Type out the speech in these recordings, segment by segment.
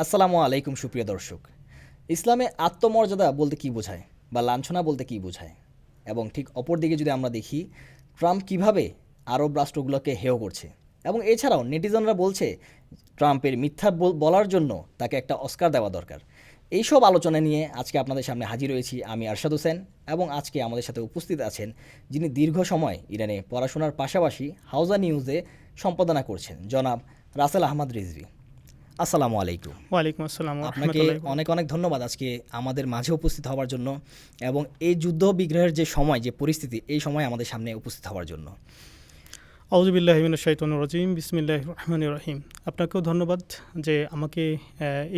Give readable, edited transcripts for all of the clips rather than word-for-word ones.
আসসালামু আলাইকুম সুপ্রিয় দর্শক। ইসলামে আত্মমর্যাদা বলতে কী বোঝায় বা লাঞ্ছনা বলতে কী বোঝায়, এবং ঠিক অপর দিকে যদি আমরা দেখি ট্রাম্প কিভাবে আরব রাষ্ট্রগুলোকে হেয় করছে, এবং এছাড়াও নেটিজনরা বলছে ট্রাম্পের মিথ্যা বলার জন্য তাকে একটা অস্কার দেওয়া দরকার। এইসব আলোচনা নিয়ে আজকে আপনাদের সামনে হাজির হয়েছি আমি আরশাদ হোসেন, এবং আজকে আমাদের সাথে উপস্থিত আছেন যিনি দীর্ঘ সময় ইরানে পড়াশোনার পাশাপাশি হাউজা নিউজে সম্পাদনা করছেন, জনাব রাসেল আহমদ রিজভী। আসসালামু আলাইকুম। ওয়ালাইকুম আসসালাম। আপনাকে অনেক অনেক ধন্যবাদ আজকে আমাদের মাঝে উপস্থিত হওয়ার জন্য, এবং এই যুদ্ধ বিগ্রহের যে সময়, যে পরিস্থিতি, এই সময় আমাদের সামনে উপস্থিত হওয়ার জন্য। আউযু বিল্লাহি মিনাশ শাইতানির রাজিম, বিসমিল্লাহির রহমানির রহিম। আপনাকেও ধন্যবাদ যে আমাকে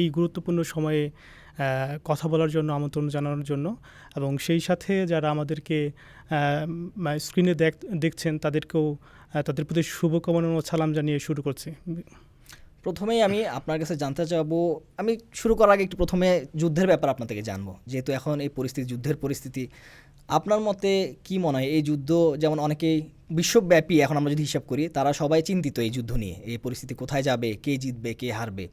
এই গুরুত্বপূর্ণ সময়ে কথা বলার জন্য আমন্ত্রণ জানানোর জন্য, এবং সেই সাথে যারা আমাদেরকে স্ক্রিনে দেখছেন তাদেরকেও তাদের প্রতি শুভকামনা ও সালাম জানিয়ে শুরু করছি। প্রথমেই আমি আপনার কাছে জানতে চাবো, আমি শুরু করার আগে একটু প্রথমে যুদ্ধের ব্যাপার আপনার থেকে জানবো, যেহেতু এখন এই পরিস্থিতি যুদ্ধের পরিস্থিতি। আপনার মতে কি মনে হয় এই যুদ্ধ, যেমন অনেকেই বিশ্বব্যাপী এখন আমরা যদি হিসাব করি, তারা সবাই চিন্তিত এই যুদ্ধ নিয়ে, এই পরিস্থিতি কোথায় যাবে, কে জিতবে কে হারবে।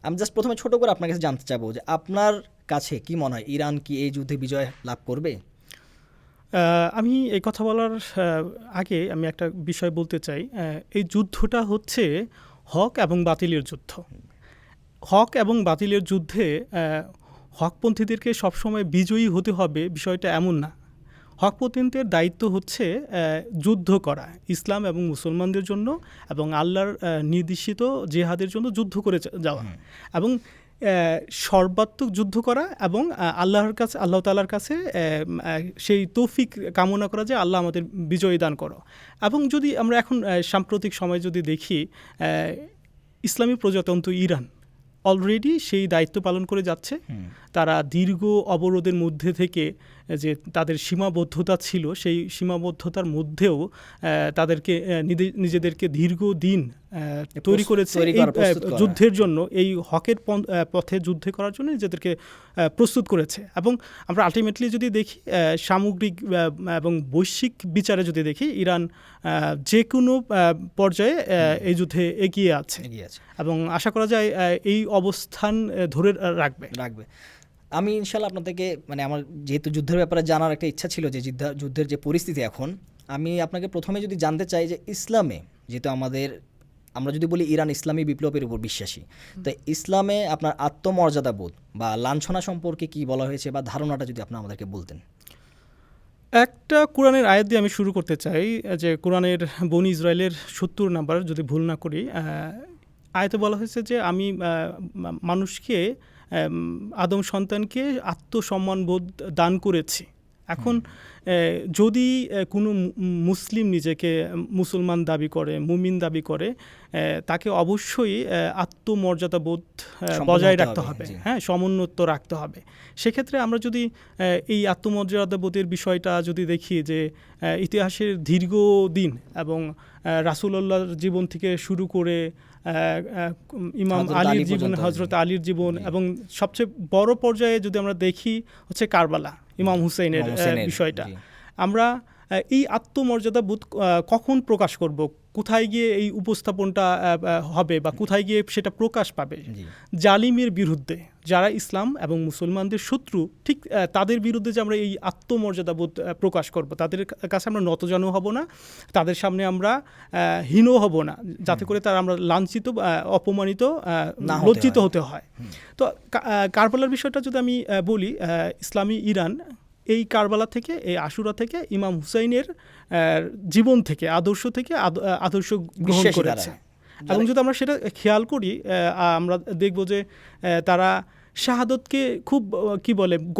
আমি জাস্ট প্রথমে ছোট করে আপনার কাছে জানতে চাবো যে আপনার কাছে কি মনে হয়, ইরান কি এই যুদ্ধে বিজয় লাভ করবে? আমি এই কথা বলার আগে আমি একটা বিষয় বলতে চাই। এই যুদ্ধটা হচ্ছে হক এবং বাতিলের যুদ্ধ। হক এবং বাতিলের যুদ্ধে হকপন্থীদেরকে সবসময় বিজয়ী হতে হবে বিষয়টা এমন না। হকপন্থীদের দায়িত্ব হচ্ছে যুদ্ধ করা ইসলাম এবং মুসলমানদের জন্য, এবং আল্লাহর নির্দেশিত জেহাদের জন্য যুদ্ধ করে যাওয়া, এবং সর্বাত্মক যুদ্ধ করা, এবং আল্লাহ তাআলার কাছে সেই তৌফিক কামনা করা যে আল্লাহ আমাদের বিজয় দান করো। এবং যদি আমরা এখন সাম্প্রতিক সময় যদি দেখি, ইসলামী প্রজাতন্ত্র ইরান অলরেডি সেই দায়িত্ব পালন করে যাচ্ছে। তারা দীর্ঘ অবরোধের মধ্যে থেকে যে তাদের সীমাবদ্ধতা ছিল, সেই সীমাবদ্ধতার মধ্যেও তাদেরকে নিজেদেরকে দীর্ঘদিন তৈরি করেছে যুদ্ধের জন্য, এই হকের পথে যুদ্ধ করার জন্য নিজেদেরকে প্রস্তুত করেছে। এবং আমরা আলটিমেটলি যদি দেখি, সামগ্রিক এবং বৈশ্বিক বিচারে যদি দেখি, ইরান যে কোনো পর্যায়ে এই যুদ্ধে এগিয়ে আছে, এবং আশা করা যায় এই অবস্থান ধরে রাখবে। আমি ইনশাল্লাহ আপনার থেকে, মানে আমার যেহেতু যুদ্ধের ব্যাপারে জানার একটা ইচ্ছা ছিল, যে যুদ্ধের যে পরিস্থিতি এখন, আমি আপনাকে প্রথমে যদি জানতে চাই যে ইসলামে, যেহেতু আমরা যদি বলি ইরান ইসলামী বিপ্লবের উপর বিশ্বাসী, তো ইসলামে আপনার আত্মমর্যাদা বোধ বা লাঞ্ছনা সম্পর্কে কি বলা হয়েছে, বা ধারণাটা যদি আপনি আমাদেরকে বলতেন। একটা কোরআনের আয়াত দিয়ে আমি শুরু করতে চাই, যে কোরআনের বনি ইসরায়েলের 70 নাম্বার, যদি ভুল না করি, আয়াতে বলা হয়েছে যে আমি মানুষকে, আদম সন্তানকে আত্মসম্মানবোধ দান করেছি। এখন যদি কোনো মুসলিম নিজেকে মুসলমান দাবি করে, মুমিন দাবি করে, তাকে অবশ্যই আত্মমর্যাদাবোধ বজায় রাখতে হবে, সমুন্নত রাখতে হবে। সেক্ষেত্রে আমরা যদি এই আত্মমর্যাদাবোধের বিষয়টা যদি দেখি, যে ইতিহাসের দীর্ঘদিন এবং রাসূলুল্লাহর জীবন থেকে শুরু করে ইমাম আলীর জীবন, হযরত আলীর জীবন, এবং সবচেয়ে বড় পর্যায়ে যদি আমরা দেখি হচ্ছে কারবালা, ইমাম হুসাইনের বিষয়টা। আমরা এই আত্মমর্যাদা বোধ কখন প্রকাশ করব, কোথায় গিয়ে এই উপস্থাপনটা হবে, বা কোথায় গিয়ে সেটা প্রকাশ পাবে? জালিমের বিরুদ্ধে, যারা ইসলাম এবং মুসলমানদের শত্রু, ঠিক তাদের বিরুদ্ধে যে আমরা এই আত্মমর্যাদা বোধ প্রকাশ করব, তাদের কাছে আমরা নতজানু হব না, তাদের সামনে আমরা হীন হব না, যাতে করে তারা আমরা লাঞ্ছিত, অপমানিত, লজ্জিত হতে হয়। তো কারবালার বিষয়টা যদি আমি বলি, ইসলামী ইরান এই কারবালা থেকে, এই আশুরা থেকে, ইমাম হুসাইনের জীবন থেকে, আদর্শ থেকে আদর্শ গ্রহণ করেছে। এবং যদি আমরা সেটা খেয়াল করি, আমরা দেখব যে তারা শাহাদতকে খুব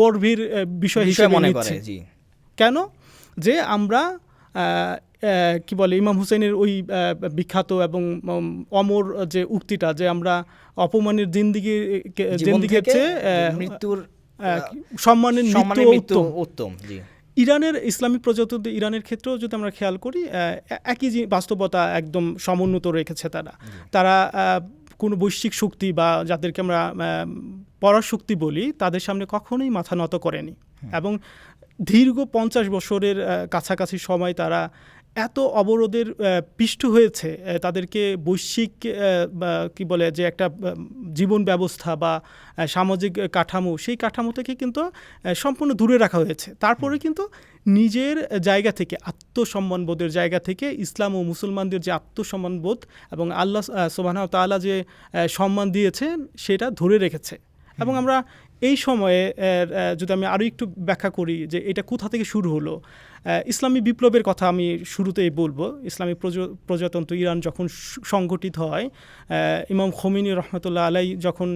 গর্বের বিষয় হিসেবে মনে করে। কেন? যে আমরা ইমাম হুসাইনের ওই বিখ্যাত এবং অমর যে উক্তিটা, যে আমরা অপমানের জিন্দিগির চেয়ে মৃত্যুর সম্মানের মৃত্যু উত্তম। ইরানের ইসলামী প্রজাতন্ত্র ইরানের ক্ষেত্রেও যদি আমরা খেয়াল করি, একই বাস্তবতা একদম সমুন্নত রেখেছে তারা কোনো বৈশ্বিক শক্তি বা যাদেরকে আমরা পরাশক্তি বলি, তাদের সামনে কখনোই মাথা নত করেনি। এবং দীর্ঘ 50 বছরের কাছাকাছি সময় তারা এত অবরোধের পিষ্ট হয়েছে, তাদেরকে বৈশ্বিক যে একটা জীবন ব্যবস্থা বা সামাজিক কাঠামো, সেই কাঠামো থেকে কিন্তু সম্পূর্ণ দূরে রাখা হয়েছে। তারপরে কিন্তু নিজের জায়গা থেকে, আত্মসম্মানবোধের জায়গা থেকে ইসলাম ও মুসলমানদের যে আত্মসম্মানবোধ এবং আল্লাহ সুবহানাহু ওয়া তাআলা যে সম্মান দিয়েছেন সেটা ধরে রেখেছে। এবং আমরা এই সময়ে যদি আমি আরও একটু ব্যাখ্যা করি যে এটা কোথা থেকে শুরু হলো, ইসলামী বিপ্লবের কথা আমি শুরুতেই বলবো। ইসলামী প্রজাতন্ত্র ইরান যখন সংগঠিত হয়, ইমাম খোমেনি রহমতুল্লাহ আলাই যখন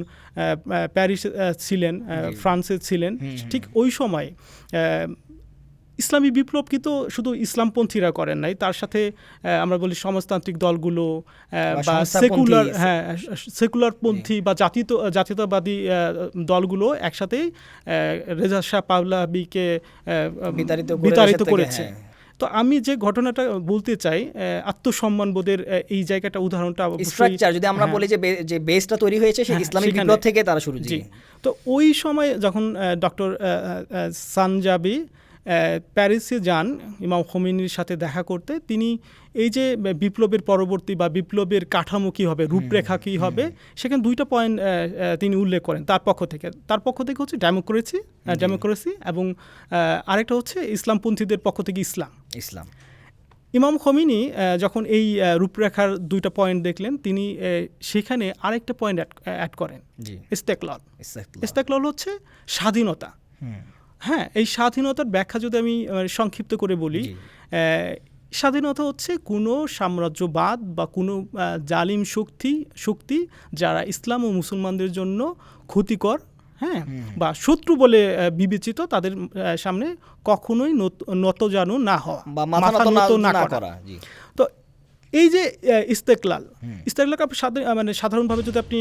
প্যারিসে ছিলেন, ফ্রান্সে ছিলেন, ঠিক ওই সময় ইসলামী বিপ্লব কিন্তু শুধু ইসলামপন্থীরা করেন নাই, তার সাথে আমরা বলি সমাজতান্ত্রিক দলগুলো বা সেকুলারপন্থী বা জাতীয়তাবাদী দলগুলো একসাথেই রেজা শাহ পাহলাভিকে বিতাড়িত করেছে। তো আমি যে ঘটনাটা বলতে চাই, আত্মসম্মানবোধের এই জায়গাটা, উদাহরণটা স্ট্রাকচার যদি আমরা বলি যে বেসটা তৈরি হয়েছে সেই ইসলামিক বিপ্লব থেকে তারা শুরু। জি। তো ওই সময় যখন ডক্টর সানজাবি প্যারিসে যান ইমাম খোমেনির সাথে দেখা করতে, তিনি এই যে বিপ্লবের পরবর্তী বা বিপ্লবের কাঠামো কী হবে, রূপরেখা কী হবে, সেখানে দুইটা পয়েন্ট তিনি উল্লেখ করেন তার পক্ষ থেকে হচ্ছে ডেমোক্রেসি এবং আরেকটা হচ্ছে ইসলামপন্থীদের পক্ষ থেকে ইসলাম। ইমাম খোমেনি যখন এই রূপরেখার দুইটা পয়েন্ট দেখলেন, তিনি সেখানে আরেকটা পয়েন্ট অ্যাড করেন, ইস্তেকলাল হচ্ছে স্বাধীনতা। হ্যাঁ, এই স্বাধীনতার ব্যাখ্যা যদি আমি সংক্ষিপ্ত করে বলি, স্বাধীনতা হচ্ছে কোনো সাম্রাজ্যবাদ বা কোনো জালিম শক্তি যারা ইসলাম ও মুসলমানদের জন্য ক্ষতিকর, হ্যাঁ, বা শত্রু বলে বিবেচিত, তাদের সামনে কখনোই নতজানু না হওয়া বা মাথা নত না করা। তো এই যে ইস্তেকলাল মানে সাধারণভাবে যদি আপনি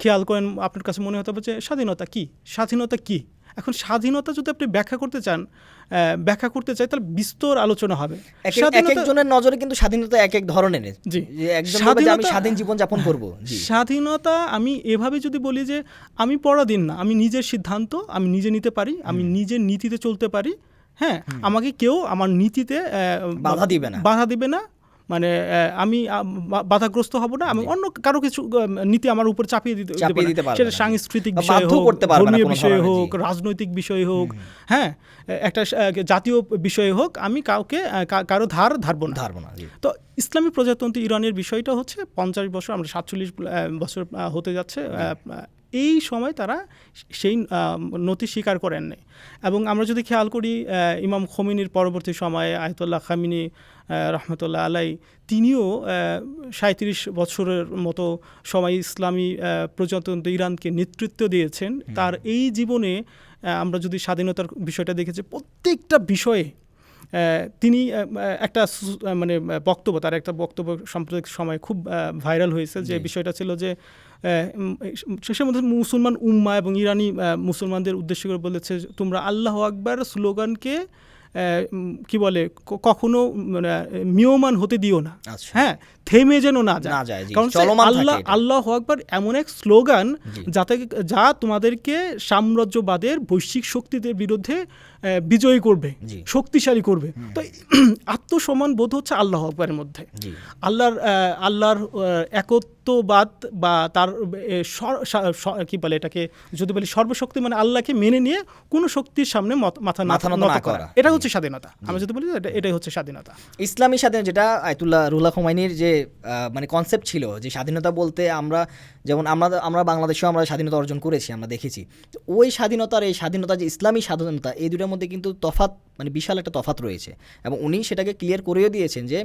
খেয়াল করেন, আপনার কাছে মনে হতে হবে যে স্বাধীনতা কি। এখন স্বাধীনতা যদি আপনি ব্যাখ্যা করতে চাই তাহলে বিস্তর আলোচনা হবে। একজনের নজরে কিন্তু স্বাধীনতা এক এক ধরনের। জি, আমি স্বাধীন জীবন যাপন করব। স্বাধীনতা আমি এভাবে যদি বলি যে আমি পরাধীন না, আমি নিজের সিদ্ধান্ত আমি নিজে নিতে পারি, আমি নিজের নীতিতে চলতে পারি। হ্যাঁ, আমাকে কেউ আমার নীতিতে বাধা দিবে না, মানে আমি বাধাগ্রস্ত হব না, আমি অন্য কারো কিছু নীতি আমার উপর চাপিয়ে দিতে পারবো, সেটা সাংস্কৃতিক বিষয় হোক, ধর্মীয় বিষয় হোক, রাজনৈতিক বিষয় হোক, হ্যাঁ, একটা জাতীয় বিষয় হোক, আমি কারো ধারবো না। তো ইসলামী প্রজাতন্ত্র ইরানের বিষয়টা হচ্ছে 50 বছর, আমরা 47 বছর হতে যাচ্ছে, এই সময় তারা সেই নতি স্বীকার করেন নাই। এবং আমরা যদি খেয়াল করি, ইমাম খোমেনির পরবর্তী সময়ে আয়াতুল্লাহ খামিনি রহমতুল্লাহ আলাই, তিনিও 37 বছরের মতো সময় ইসলামী প্রজাতন্ত্র ইরানকে নেতৃত্ব দিয়েছেন। তার এই জীবনে আমরা যদি স্বাধীনতার বিষয়টা দেখেছি, প্রত্যেকটা বিষয়ে তিনি একটা মানে তার একটা বক্তব্য সাম্প্রতিক সময় খুব ভাইরাল হয়েছে, যে বিষয়টা ছিল যে সে মধ্যে মুসলমান উম্মা এবং ইরানি মুসলমানদের উদ্দেশ্য করে বলেছে, তোমরা আল্লাহ আকবার স্লোগানকে কি বলে কখনো মিয়মান হতে দিও না, হ্যাঁ, থেমে যেন না যায়। কারণ আল্লাহ আকবার এমন এক স্লোগান যা তোমাদেরকে সাম্রাজ্যবাদের বৈশ্বিক শক্তিদের বিরুদ্ধে বিজয়ী করবে, শক্তিশালী করবে। তো আত্মসম্মান বোধ হচ্ছে আল্লাহ আকবারের মধ্যে, আল্লাহর একত্ববাদ বা তার কি বলে এটাকে যদি বলি সর্বশক্তি, মানে আল্লাহকে মেনে নিয়ে কোনো শক্তির সামনে মাথা নত করা, এটা হচ্ছে স্বাধীনতা। আমরা যদি বলি এটাই হচ্ছে স্বাধীনতা, ইসলামী স্বাধীনতা, যেটা আয়াতুল্লাহ রুহুল্লাহ খোমেনির যে মানে কনসেপ্ট ছিল, যে স্বাধীনতা বলতে যেমন আমরা বাংলাদেশেও আমরা স্বাধীনতা অর্জন করেছি, আমরা দেখেছি। ওই স্বাধীনতার এই স্বাধীনতা যে ইসলামী স্বাধীনতা, এই দুটোর মধ্যে কিন্তু তফাৎ, মানে বিশাল একটা তফাৎ রয়েছে। এবং উনি সেটাকে ক্লিয়ার করেও দিয়েছেন যে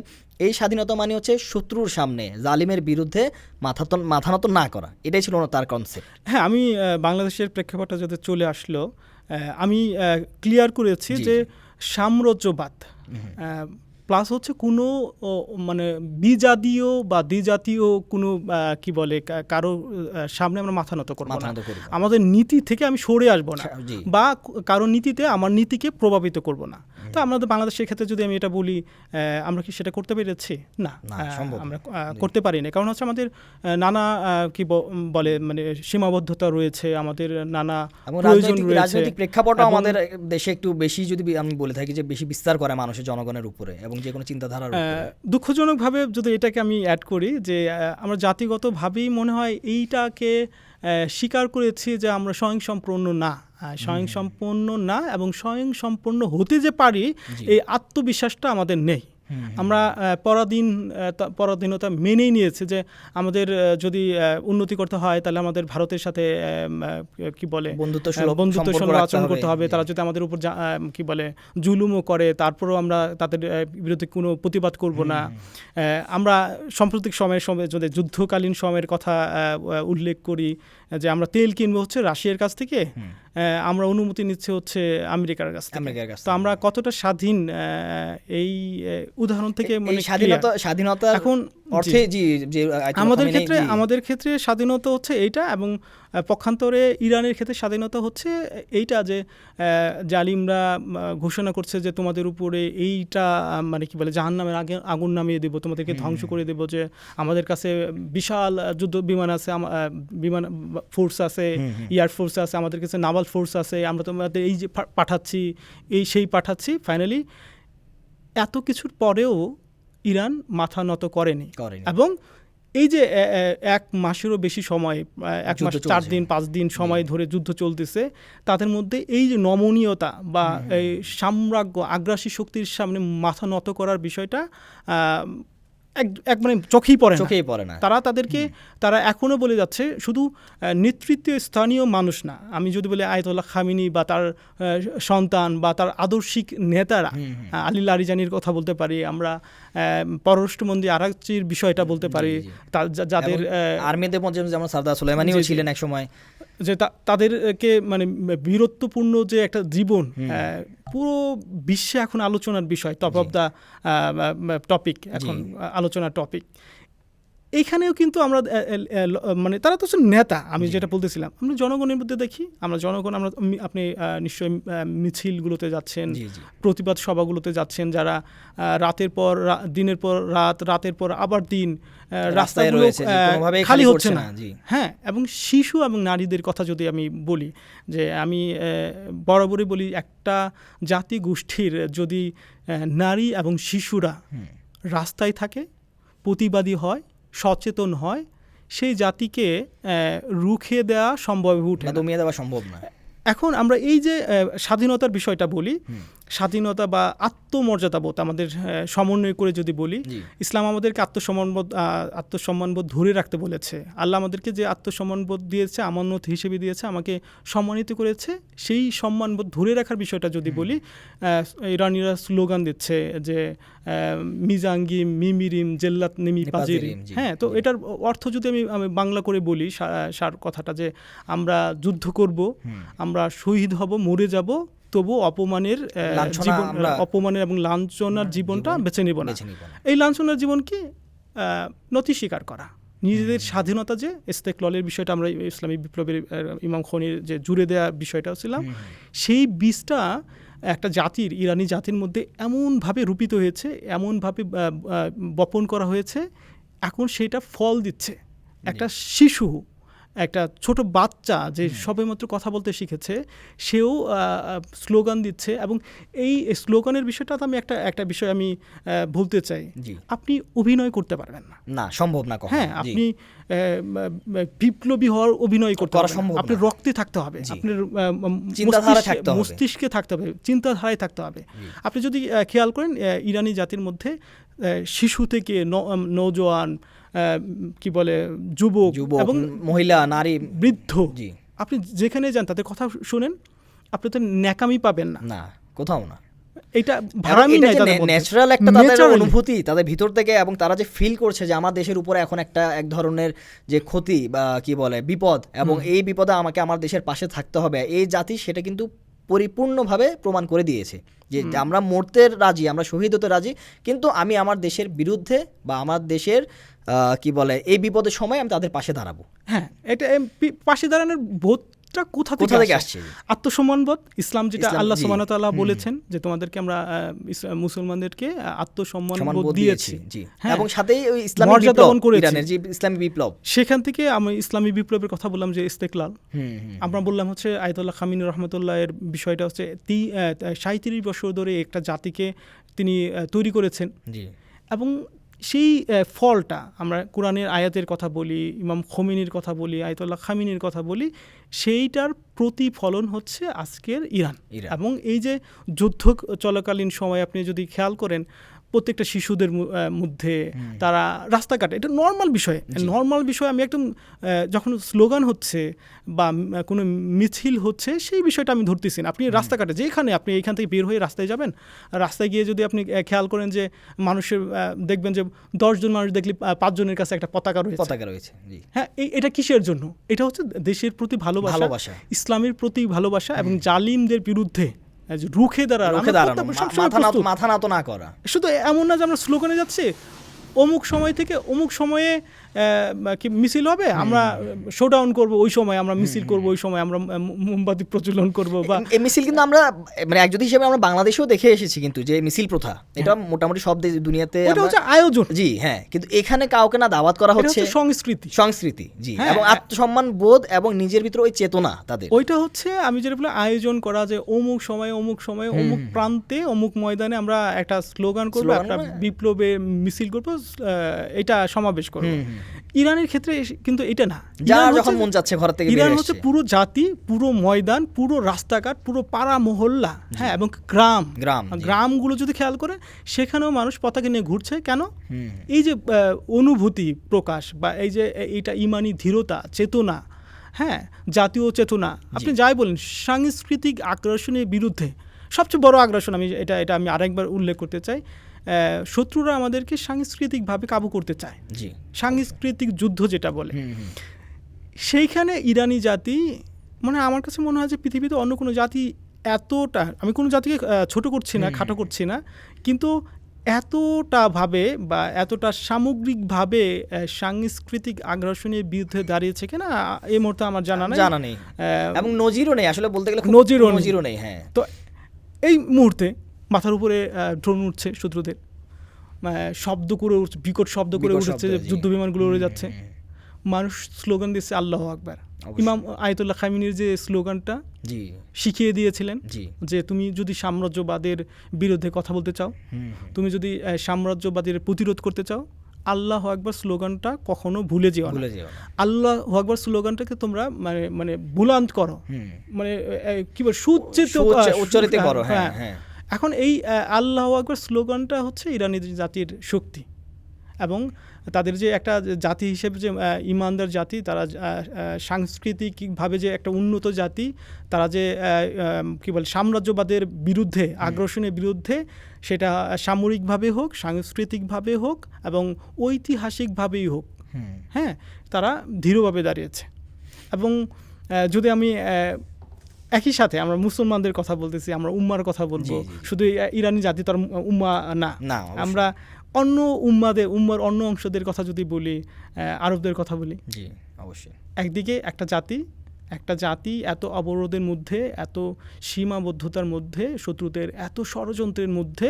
এই স্বাধীনতা মানে হচ্ছে শত্রুর সামনে জালিমের বিরুদ্ধে মাথা নত না করা, এটাই ছিল তার কনসেপ্ট। হ্যাঁ, আমি বাংলাদেশের প্রেক্ষাপটে যাতে চলে আসলো, আমি ক্লিয়ার করেছি যে সাম্রাজ্যবাদ প্লাস হচ্ছে কোনো মানে বিজাতীয় বা দ্বিজাতীয় কোনো কি বলে কারো সামনে আমরা মাথা নত করব না, আমাদের নীতি থেকে আমি সরে আসব না, বা কারো নীতিতে আমার নীতিকে প্রভাবিত করব না। তো আমাদের বাংলাদেশের ক্ষেত্রে যদি আমি এটা বলি, আমরা কি সেটা করতে পেরেছি? না, আমরা করতে পারি না। কারণ হচ্ছে আমাদের নানা কি বলে মানে সীমাবদ্ধতা রয়েছে, আমাদের নানা প্রয়োজন রয়েছে, রাজনৈতিক প্রেক্ষাপটও আমাদের দেশে একটু বেশি, যদি আমি বলে থাকি যে বেশি বিস্তার করে মানুষের জনগণের উপরে এবং যে কোনো চিন্তাধারার উপরে। দুঃখজনকভাবে যদি এটাকে আমি অ্যাড করি, যে আমরা জাতিগতভাবেই মনে হয় এইটাকে স্বীকার করেছি যে আমরা স্বয়ংসম্পূর্ণ না, স্বয়ংসম্পূর্ণ না, এবং স্বয়ংসম্পূর্ণ হতে যে পারি এই আত্মবিশ্বাসটা আমাদের নেই। আমরা পরাধীনতা মেনেই নিয়েছি যে আমাদের যদি উন্নতি করতে হয় তাহলে আমাদের ভারতের সাথে কি বলে বন্ধুত্বসুলভ আচরণ করতে হবে। তারা যদি আমাদের উপর কি বলে জুলুমও করে তারপরেও আমরা তাদের বিরুদ্ধে কোনো প্রতিবাদ করব না। আমরা সাম্প্রতিক সময়ের যদি যুদ্ধকালীন সময়ের কথা উল্লেখ করি যে আমরা তেল কিনবো হচ্ছে রাশিয়ার কাছ থেকে, আমরা অনুমতি নিচ্ছে হচ্ছে আমেরিকার কাছ থেকে। তো আমরা কতটা স্বাধীন এই উদাহরণ থেকে মানে স্বাধীনতা এখন অর্থে আমাদের ক্ষেত্রে স্বাধীনতা হচ্ছে এইটা, এবং পক্ষান্তরে ইরানের ক্ষেত্রে স্বাধীনতা হচ্ছে এইটা যে জালিমরা ঘোষণা করছে যে তোমাদের উপরে এইটা মানে কি বলে জাহান্নামের আগুন নামিয়ে দেবো, তোমাদেরকে ধ্বংস করে দেবো, যে আমাদের কাছে বিশাল যুদ্ধ বিমান আছে, বিমান ফোর্স আছে, এয়ার ফোর্স আছে, আমাদের কাছে নাভাল ফোর্স আছে, আমরা তোমাদের এই যে পাঠাচ্ছি সেই পাঠাচ্ছি। ফাইনালি এত কিছুর পরেও ইরান মাথা নত করেনি। এবং এই যে 1 মাসেরও বেশি সময়, 1 মাস 4 দিন 5 দিন সময় ধরে যুদ্ধ চলতেছে, তাদের মধ্যে এই যে নমনীয়তা বা এই সাম্রাজ্য আগ্রাসী শক্তির সামনে মাথা নত করার বিষয়টা মানে চোখেই পড়ে না। তারা এখনো বলে যাচ্ছে শুধু নেতৃত্বে স্থানীয় মানুষ না, আমি যদি বলি আয়াতুল্লাহ খামিনি বা তার সন্তান বা তার আদর্শিক নেতারা, আলী লারিজানির কথা বলতে পারি, আমরা পররাষ্ট্রমন্ত্রী আরাকচির বিষয়টা বলতে পারি, যাদের আর্মিতে যেমন সারদার সুলাইমানিও ছিলেন এক সময়, যে তাদেরকে মানে বীরত্বপূর্ণ যে একটা জীবন পুরো বিশ্বে এখন আলোচনার বিষয়, টপ অফ দ্য টপিক, এখন আলোচনার টপিক। এইখানেও কিন্তু আমরা মানে তারা তো নেতা, আমি যেটা বলতেছিলাম, আমরা জনগণের মধ্যে দেখি, আপনি নিশ্চয়ই মিছিলগুলোতে যাচ্ছেন, প্রতিবাদ সভাগুলোতে যাচ্ছেন, যারা দিনের পর রাতের পর আবার দিন রাস্তাগুলো খালি হচ্ছে না। হ্যাঁ, এবং শিশু এবং নারীদের কথা যদি আমি বলি, যে আমি বরাবরই বলি, একটা জাতি গোষ্ঠীর যদি নারী এবং শিশুরা রাস্তায় থাকে, প্রতিবাদী হয়, সচেতন হয়, সেই জাতিকে রুখে দেওয়া সম্ভব না। এখন আমরা এই যে স্বাধীনতার বিষয়টা বলি, স্বাধীনতা বা আত্মমর্যাদাবোধ আমাদের সমন্বয় করে যদি বলি, ইসলাম আমাদেরকে আত্মসম্মানবোধ ধরে রাখতে বলেছে। আল্লাহ আমাদেরকে যে আত্মসম্মানবোধ দিয়েছে, আমানত হিসেবে দিয়েছে, আমাকে সম্মানিত করেছে, সেই সম্মানবোধ ধরে রাখার বিষয়টা যদি বলি, ইরানিরা স্লোগান দিচ্ছে যে মিজাঙ্গি মিমিরিম জেল্লাত নেমি পাজিরিম। হ্যাঁ, তো এটার অর্থ যদি আমি বাংলা করে বলি, সার কথাটা, যে আমরা যুদ্ধ করব, আমরা শহীদ হব, মরে যাব, তবু অপমানের এবং লাঞ্ছনার জীবনটা বেছে নিব না। এই লাঞ্ছনার জীবন কি? নতি স্বীকার করা, নিজেদের স্বাধীনতা, যে ইস্তেকলালের বিষয়টা আমরা ইসলামী বিপ্লবের ইমাম খনির যে জুড়ে দেওয়া বিষয়টা ছিলাম, সেই বীজটা একটা জাতির, ইরানি জাতির মধ্যে এমনভাবে রূপিত হয়েছে, এমনভাবে বপন করা হয়েছে, এখন সেটা ফল দিচ্ছে। একটা শিশু, একটা ছোট বাচ্চা যে সবেমাত্র কথা বলতে শিখেছে, সেও স্লোগান দিচ্ছে। এবং এই স্লোগানের বিষয়টা আমি একটা বিষয় আমি বলতে চাই, আপনি অভিনয় করতে পারবেন না, সম্ভব না। হ্যাঁ, আপনি বিপ্লবী হওয়ার অভিনয় করতে পারবেন না, আপনার রক্তে থাকতে হবে, আপনার মস্তিষ্কে থাকতে হবে, চিন্তাধারায় থাকতে হবে। আপনি যদি খেয়াল করেন, ইরানি জাতির মধ্যে শিশু থেকে নওজোয়ান, কি বলে, যুবক এবং মহিলা, নারী, বৃদ্ধ, আপনি যেখানে যান তাদের কথা শুনেন, আপনি তো ন্যাকামি পাবেন না, কোথাও না। এটা ভাড়ামি না, এটা ন্যাচারাল একটা তাদের অনুভূতি তাদের ভিতর থেকে, এবং তারা যে ফিল করছে যে আমার দেশের উপরে এখন এক ধরনের যে ক্ষতি বা কি বলে বিপদ, এবং এই বিপদে আমাকে আমার দেশের পাশে থাকতে হবে, এই জাতি সেটা কিন্তু পরিপূর্ণভাবে প্রমাণ করে দিয়েছে যে আমরা মরতে রাজি, আমরা শহীদ হতে রাজি, কিন্তু আমি আমার দেশের বিরুদ্ধে বা আমার দেশের কি বলে এই বিপদের সময় আমি তাদের পাশে দাঁড়াবো। হ্যাঁ, এটা পাশে দাঁড়ানোর বোধটা কোথা থেকে আসছে? আত্মসম্মানবোধ। ইসলাম যেটা আল্লাহ সুবহানাহু ওয়া তাআলা বলেছেন যে তোমাদেরকে আমরা মুসলমানদেরকে আত্মসম্মানবোধ দিয়েছি, এবং সাথেই ওই ইসলামী বিপ্লব, ইরানের যে ইসলামী বিপ্লব, সেখান থেকে আমি ইসলামী বিপ্লবের কথা বললাম, যে ইস্তেকলাল আমরা বললাম হচ্ছে আয়াতুল্লাহ খামিনি রহমতুল্লাহ এর বিষয়টা হচ্ছে 37 বছর ধরে একটা জাতিকে তিনি তৈরি করেছেন, এবং সেই ফলটা আমরা কোরআনের আয়াতের কথা বলি, ইমাম খোমেনির কথা বলি, আয়াতুল্লাহ খামিনির কথা বলি, সেইটার প্রতিফলন হচ্ছে আজকের ইরান। এবং এই যে যুদ্ধ চলাকালীন সময় আপনি যদি খেয়াল করেন, প্রত্যেকটা শিশুদের মধ্যে তারা রাস্তাঘাটে, এটা নর্মাল বিষয়, আমি একদম যখন স্লোগান হচ্ছে বা কোনো মিছিল হচ্ছে সেই বিষয়টা আমি ধরতেছি না। আপনি রাস্তাঘাটে যেখানে আপনি এইখান থেকে বের হয়ে রাস্তায় যাবেন, রাস্তায় গিয়ে যদি আপনি খেয়াল করেন যে মানুষের দেখবেন যে 10 জন মানুষ দেখলে 5 জনের কাছে একটা পতাকা রয়েছে। হ্যাঁ, এটা কিসের জন্য? এটা হচ্ছে দেশের প্রতি ভালোবাসা, ইসলামের প্রতি ভালোবাসা এবং জালিমদের বিরুদ্ধে রুখে দাঁড়ানো, মাথা নত না করা। শুধু এমন না যে আমরা স্লোগানে যাচ্ছি অমুক সময় থেকে অমুক সময়ে কি মিছিল হবে, আমরা শোডাউন করব, ওই সময় আমরা মিছিল করব, ওই সময় আমরা মোমবাতি প্রজ্বলন করব। বা এই মিছিল কিন্তু আমরা মানে একজন হিসেবে আমরা বাংলাদেশেও দেখে এসেছি, কিন্তু যে মিছিল প্রথা এটা মোটামুটি সব দুনিয়াতে এটা হচ্ছে আয়োজন। জি হ্যাঁ, কিন্তু এখানে কাউকে না দাওয়াত করা হচ্ছে সংস্কৃতি। জি, এবং আত্মসম্মান বোধ এবং নিজের ভিতরে ওই চেতনা তাদের, ওইটা হচ্ছে আমি যেটা বলি আয়োজন করা, যে অমুক সময় অমুক প্রান্তে অমুক ময়দানে আমরা একটা স্লোগান করব, একটা বিপ্লবে মিছিল করব, এটা সমাবেশ করব। ইরানের ক্ষেত্রে কিন্তু এটা না, যখন মন যাচ্ছে ঘর থেকে ইরান হচ্ছে পুরো জাতি, পুরো ময়দান, পুরো রাস্তাঘাট, পুরো পাড়া মহল্লা, হ্যাঁ, এবং গ্রামগুলো যদি খেয়াল করে সেখানেও মানুষ পতাকা নিয়ে ঘুরছে। কেন? এই যে অনুভূতি প্রকাশ বা এই যে এইটা ইমানি দৃঢ়তা, চেতনা, হ্যাঁ, জাতীয় চেতনা, আপনি যাই বলেন, সাংস্কৃতিক আগ্রাসনের বিরুদ্ধে সবচেয়ে বড় আগ্রাসন, এটা আমি আরেকবার উল্লেখ করতে চাই, শত্রুরা আমাদেরকে সাংস্কৃতিকভাবে কাবু করতে চায়, সাংস্কৃতিক যুদ্ধ যেটা বলে। সেইখানে ইরানি জাতি, মানে আমার কাছে মনে হয় যে পৃথিবীতে অন্য কোনো জাতি এতটা, আমি কোনো জাতিকে ছোট করছি না, খাটো করছি না, কিন্তু এতটা ভাবে বা এতটা সামগ্রিকভাবে সাংস্কৃতিক আগ্রাসনের বিরুদ্ধে দাঁড়িয়েছে কিনা এই মুহূর্তে আমার জানা নেই, এবং নজিরও নেই, আসলে বলতে গেলে নজিরও নেই। হ্যাঁ, তো এই মুহূর্তে মাথার উপরে ড্রোন উঠছে শত্রুদের, শব্দ করে উঠছে, বিকট শব্দ করে উঠছে, যুদ্ধ বিমানগুলো উড়ে যাচ্ছে, মানুষ স্লোগান দিচ্ছে আল্লাহু আকবার। ইমাম আয়াতুল্লাহ খামিনির যে স্লোগানটা শিখিয়ে দিয়েছিলেন, যে তুমি যদি সাম্রাজ্যবাদের বিরুদ্ধে কথা বলতে চাও, তুমি যদি সাম্রাজ্যবাদের প্রতিরোধ করতে চাও, আল্লাহু আকবার স্লোগানটা কখনো ভুলে যেও না। আল্লাহু আকবার স্লোগানটাকে তোমরা মানে বুলান্দ করো, মানে কি বল, উচ্চারিত করো। হ্যাঁ, এখন এই আল্লাহু আকবার স্লোগানটা হচ্ছে ইরানি জাতির শক্তি, এবং তাদের যে একটা জাতি হিসেবে যে ইমানদার জাতি, তারা সাংস্কৃতিকভাবে যে একটা উন্নত জাতি, তারা যে কি বলে সাম্রাজ্যবাদের বিরুদ্ধে, আগ্রাসনের বিরুদ্ধে, সেটা সামরিকভাবে হোক, সাংস্কৃতিকভাবে হোক এবং ঐতিহাসিকভাবেই হোক, হ্যাঁ, তারা দৃঢ়ভাবে দাঁড়িয়েছে। এবং যদি আমি একই সাথে আমরা মুসলমানদের কথা বলতেছি, আমরা উম্মার কথা বলবো, শুধু ইরানি জাতি তার উম্মা না, আমরা অন্য উম্মার অন্য অংশদের কথা যদি বলি, আরবদের কথা বলি, অবশ্যই একদিকে একটা জাতি এত অবরোধের মধ্যে, এত সীমাবদ্ধতার মধ্যে, শত্রুদের এত ষড়যন্ত্রের মধ্যে,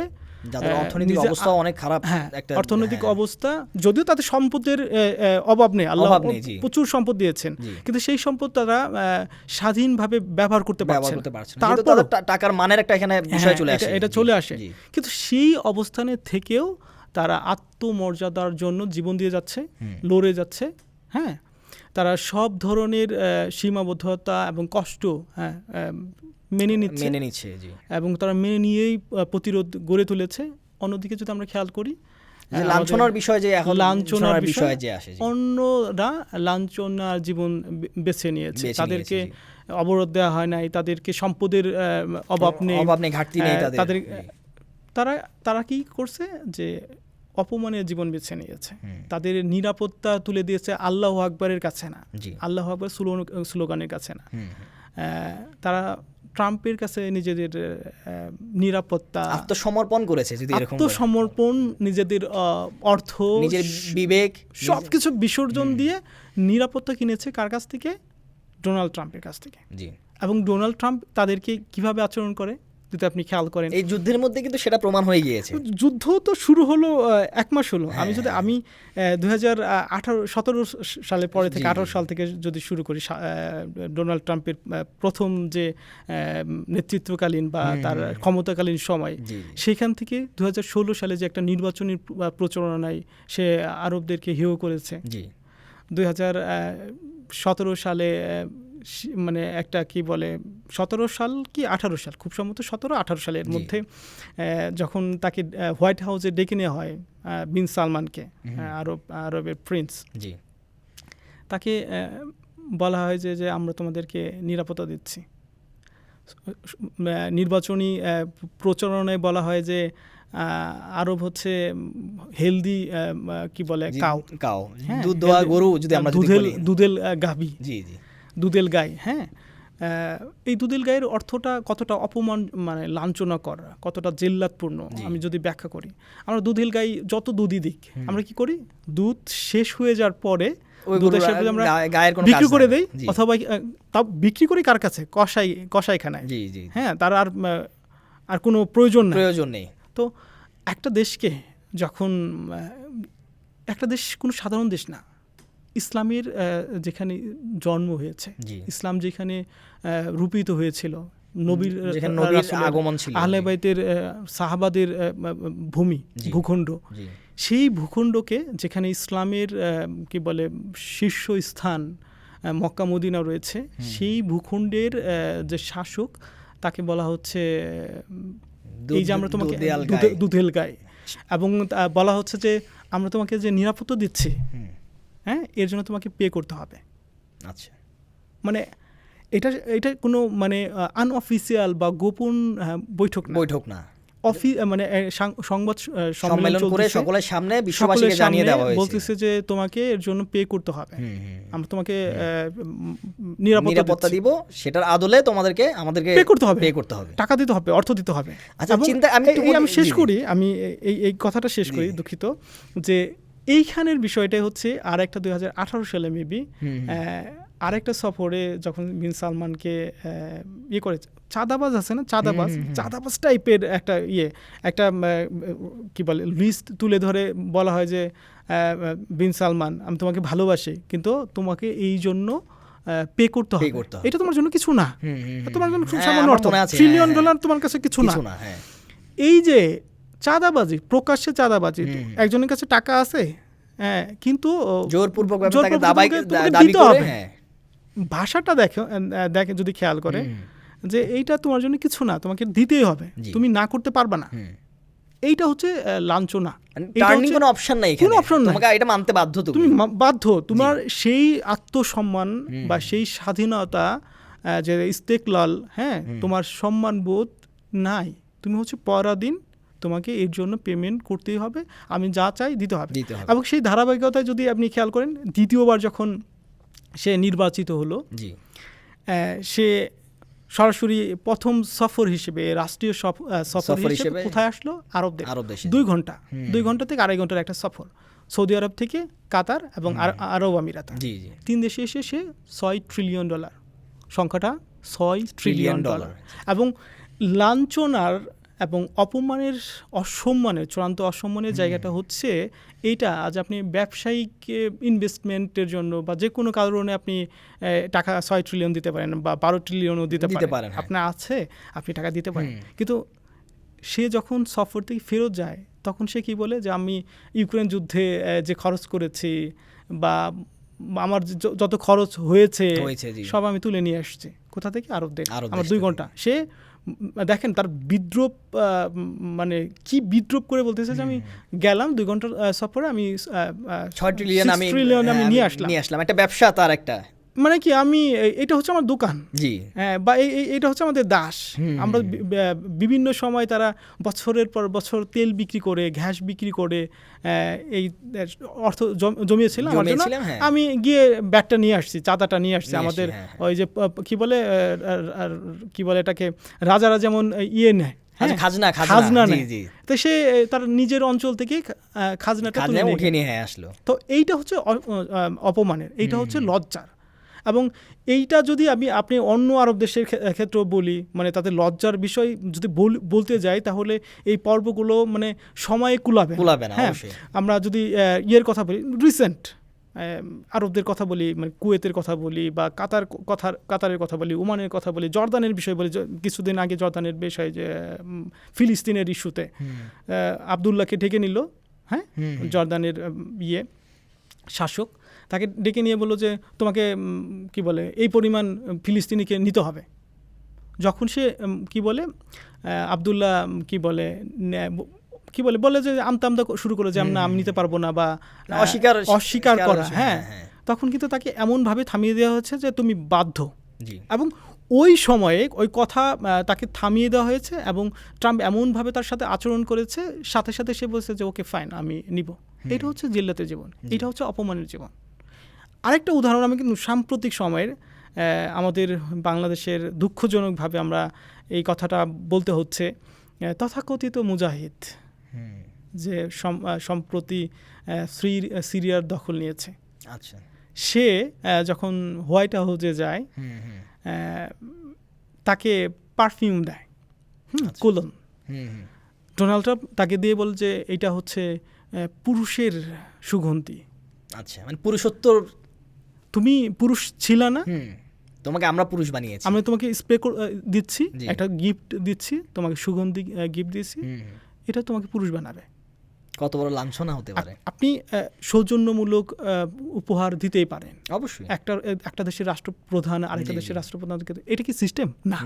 যাদের অর্থনৈতিক অবস্থা অনেক খারাপ, একটা অর্থনৈতিক অবস্থা, যদিও তাদের সম্পদের অভাব নেই, আল্লাহ প্রচুর সম্পদ দিয়েছেন, কিন্তু সেই সম্পদ তারা স্বাধীনভাবে ব্যবহার করতে পারছে না। তারপর টাকার মানের একটা এখানে বিষয় চলে আসে। কিন্তু সেই অবস্থানে থেকেও তারা আত্মমর্যাদার জন্য জীবন দিয়ে যাচ্ছে, লড়ে যাচ্ছে। হ্যাঁ, তারা সব ধরনের সীমাবদ্ধতা এবং কষ্ট মেনে নিচ্ছে এবং তারা মেনে নিয়েই প্রতিরোধ গড়ে তুলেছে। অন্যদিকে যদি আমরা খেয়াল করি, লাঞ্ছনার বিষয় যে এখন লাঞ্ছনার বিষয় যে আসে, অন্যরা লাঞ্ছনার জীবন বেছে নিয়েছে, তাদেরকে অবরোধ দেওয়া হয় নাই, তাদেরকে সম্পদের অভাব নেই, ঘাটতি নেই তাদের। তারা কি করছে যে অপমানের জীবন বেছে নিয়েছে, তাদের নিরাপত্তা তুলে দিয়েছে আল্লাহু আকবারের কাছে না, আল্লাহু আকবার স্লোগানের কাছে না। তারা ট্রাম্পের কাছে নিজেদের নিরাপত্তা আত্মসমর্পণ করেছে, নিজেদের অর্থ, নিজের বিবেক, সবকিছু বিসর্জন দিয়ে নিরাপত্তা কিনেছে কার কাছ থেকে? ডোনাল্ড ট্রাম্পের কাছ থেকে। এবং ডোনাল্ড ট্রাম্প তাদেরকে কিভাবে আচরণ করে? যদি আপনি খেয়াল করেন। এই যুদ্ধের মধ্যে কিন্তু সেটা প্রমাণ হয়ে গিয়েছে। যুদ্ধ তো শুরু হলো 1 মাস হলো। আমি 2017 সালের পরে থেকে 18 সাল থেকে যদি শুরু করি, ডোনাল্ড ট্রাম্পের প্রথম যে নেতৃত্বকালীন বা তার ক্ষমতাকালীন সময়, সেখান থেকে 2016 সালে যে একটা নির্বাচনী প্রচারণায় সে আরবদেরকে হেয় করেছে। 2017 সালে মানে একটা কি বলে 17 সাল কি 18 সাল, খুব সম্ভবত 17-18 সালের মধ্যে যখন তাকে হোয়াইট হাউসে ডেকে নেওয়া হয় বিন সালমানকে, আরবের প্রিন্স, তাকে বলা হয় যে আমরা তোমাদেরকে নিরাপত্তা দিচ্ছি। নির্বাচনী প্রচারণায় বলা হয় যে আরব হচ্ছে হেলদি কি বলে কাউ, দুধ দোয়া গরু, যদি আমরা দুধেল গাভী, দুধেল গাই। হ্যাঁ, এই দুধেল গায়ের অর্থটা কতটা অপমান, মানে লাঞ্ছনা করা, কতটা জিল্লাতপূর্ণ আমি যদি ব্যাখ্যা করি। আমরা দুধেল গাই যত দুধই দিক, আমরা কি করি, দুধ শেষ হয়ে যাওয়ার পরে দুধের সাথে আমরা বিক্রি করে দেই, অথবা তা বিক্রি করি কার কাছে, কসাইখানায়। হ্যাঁ, তার আর কোনো প্রয়োজন নেই। তো একটা দেশকে যখন, একটা দেশ কোনো সাধারণ দেশ না, ইসলামের যেখানে জন্ম হয়েছে, ইসলাম যেখানে রূপিত হয়েছিল, নবীর আগমন ছিল, আহলে বাইতের সাহাবাদের ভূখণ্ড, সেই ভূখণ্ডকে, যেখানে ইসলামের কি বলে শীর্ষ স্থান মক্কা মদিনা রয়েছে, সেই ভূখণ্ডের যে শাসক, তাকে বলা হচ্ছে এই যে আমরা তোমাকে দুধেল গাই, এবং বলা হচ্ছে যে আমরা তোমাকে যে নিরাপত্তা দিচ্ছি, হ্যাঁ, এর জন্য তোমাকে পে করতে হবে। আচ্ছা, মানে এটা কোনো মানে আনঅফিসিয়াল বা গোপন বৈঠক না, মানে সংবাদ সম্মেলন করে সকলের সামনে বিশ্ববাসীকে জানিয়ে দেওয়া হয়েছে, বলতেছে যে তোমাকে এর জন্য পে করতে হবে, আমরা তোমাকে নিরাপত্তা দিব, সেটার আদলে আমাদেরকে পে করতে হবে, টাকা দিতে হবে, অর্থ দিতে হবে। আচ্ছা, আমি শেষ করি, আমি এই কথাটা শেষ করি, দুঃখিত, যে এইখানের বিষয়টাই হচ্ছে আর একটা 2018 সালে মেবি আরেকটা সফরে যখন বিন সালমানকে করেছে, চাঁদাবাজ আছে না, চাঁদাবাজ টাইপের একটা কি বলে লিস্ট তুলে ধরে বলা হয় যে বিন সালমান, আমি তোমাকে ভালোবাসি, কিন্তু তোমাকে এই জন্য পে করতে হবে, এটা তোমার জন্য কিছু না, তোমার জন্য খুব সামান্য অর্থ, $1 ট্রিলিয়ন তোমার কাছে কিছু না। এই যে চাঁদাবাজি, প্রকাশ্যে চাঁদাবাজি, একজনের কাছে টাকা আছে, হ্যাঁ, কিন্তু জোরপূর্বক দাবি করে, ভাষাটা দেখে যদি খেয়াল করে যে এইটা তোমার জন্য কিছু না, তোমাকে দিতেই হবে, তুমি না করতে পারবে না, এইটা হচ্ছে লাঞ্ছনা, কোনো অপশন নাই, এটা মানতে বাধ্য, তুমি বাধ্য, তোমার সেই আত্মসম্মান বা সেই স্বাধীনতা, যে ইস্তেকলাল, হ্যাঁ, তোমার সম্মান বোধ নাই, তুমি হচ্ছে পরাধীন, তোমাকে এর জন্য পেমেন্ট করতেই হবে, আমি যা চাই দিতে হবে। এবং সেই ধারাবাহিকতায় যদি আপনি খেয়াল করেন, দ্বিতীয়বার যখন সে নির্বাচিত হলো, সে সরাসরি প্রথম সফর হিসেবে, রাষ্ট্রীয় সফর হিসেবে কোথায় আসলো, আরব দেশে। 2 ঘন্টা থেকে 2.5 ঘন্টার একটা সফর, সৌদি আরব থেকে কাতার এবং আরব আমিরাত, 3 দেশে এসে সে $6 ট্রিলিয়ন, সংখ্যাটা $6 ট্রিলিয়ন, এবং লাঞ্ছনার এবং অপমানের, অসম্মানের, চূড়ান্ত অসম্মানের জায়গাটা হচ্ছে এইটা। আজ আপনি ব্যবসায়িক ইনভেস্টমেন্টের জন্য বা যে কোনো কারণে আপনি টাকা 6 ট্রিলিয়ন দিতে পারেন বা 12 ট্রিলিয়নও দিতে পারেন, আপনার আছে, আপনি টাকা দিতে পারেন, কিন্তু সে যখন সফর থেকে ফেরত যায়, তখন সে কি বলে যে আমি ইউক্রেন যুদ্ধে যে খরচ করেছি বা আমার যত খরচ হয়েছে সব আমি তুলে নিয়ে আসছি, কোথা থেকে, আরব দেশ, আমার 2 ঘন্টা। সে দেখেন তার বিদ্রোপ, মানে কি বিদ্রোপ করে বলতেছে যে আমি গেলাম 2 ঘন্টার সফরে, আমি 6 ট্রিলিয়ন আমি নিয়ে আসলাম, একটা ব্যবসা, তার একটা মানে কি, আমি এটা হচ্ছে আমার দোকান, বা এটা হচ্ছে আমাদের দাস। আমরা বিভিন্ন সময় তারা বছরের পর বছর তেল বিক্রি করে, গ্যাস বিক্রি করে এই অর্থ জমিয়েছিলাম আমার জন্য, আমি গিয়ে ব্যাটটা নিয়ে আসছি, চাঁদাটা নিয়ে আসছি, আমাদের ওই যে কি বলে এটাকে, রাজারা যেমন নেয়, খাজনা নেয়, তো সে তার নিজের অঞ্চল থেকে খাজনাটা উঠিয়ে নিয়ে আসলো। তো এইটা হচ্ছে অপমানের, এইটা হচ্ছে লজ্জার। এবং এইটা যদি আপনি অন্য আরব দেশের ক্ষেত্রেও বলি, মানে তাদের লজ্জার বিষয় যদি বলতে যাই, তাহলে এই পর্বগুলো মানে সময়ে কুলাবে না, হ্যাঁ, অবশ্যই। আমরা যদি ইয়ের কথা বলি, রিসেন্ট আরবদের কথা বলি, মানে কুয়েতের কথা বলি, বা কাতারের কথা বলি, ওমানের কথা বলি, জর্দানের বিষয় বলি। কিছুদিন আগে জর্দানের বিষয় যে ফিলিস্তিনের ইস্যুতে আবদুল্লাহকে ডেকে নিল, হ্যাঁ, জর্দানের শাসক, তাকে ডেকে নিয়ে বললো যে তোমাকে কি বলে এই পরিমাণ ফিলিস্তিনিকে নিতে হবে। যখন সে কি বলে আবদুল্লাহ বলে যে আমতা শুরু করলো যে আমি নিতে পারবো না, বা অস্বীকার করা, হ্যাঁ, তখন কিন্তু তাকে এমনভাবে থামিয়ে দেওয়া হচ্ছে যে তুমি বাধ্য। এবং ওই সময়ে ওই কথা তাকে থামিয়ে দেওয়া হয়েছে, এবং ট্রাম্প এমনভাবে তার সাথে আচরণ করেছে, সাথে সাথে সে বলছে যে ওকে ফাইন, আমি নিব। এটা হচ্ছে জিল্লাতের জীবন, এটা হচ্ছে অপমানের জীবন। আরেকটা উদাহরণ আমি কিন্তু সাম্প্রতিক সময়ের আমাদের বাংলাদেশের দুঃখজনকভাবে আমরা এই কথাটা বলতে হচ্ছে, তথাকথিত মুজাহিদ যে সম্প্রতি সিরিয়ার দখল নিয়েছে। আচ্ছা, সে যখন হোয়াইট হাউসে যায়, তাকে পারফিউম দেয়, কোলন। ডোনাল্ড ট্রাম্প তাকে দিয়ে বল যে এটা হচ্ছে পুরুষের সুগন্ধি। আচ্ছা, মানে পুরুষত্ব, তুমি পুরুষ ছিল না, তোমাকে আমরা পুরুষ বানিয়েছি, আমরা তোমাকে স্প্রে দিচ্ছি, একটা গিফট দিচ্ছি, তোমাকে সুগন্ধি গিফট দিচ্ছি, এটা তোমাকে পুরুষ বানাবে। কত বড় লাঞ্ছনা হতে পারে। আপনি সৌজন্যমূলক উপহার দিতেই পারেন, অবশ্যই। একটা দেশের রাষ্ট্রপ্রধান আরেকটা দেশের রাষ্ট্রপ্রধান, এটা কি সিস্টেম? না।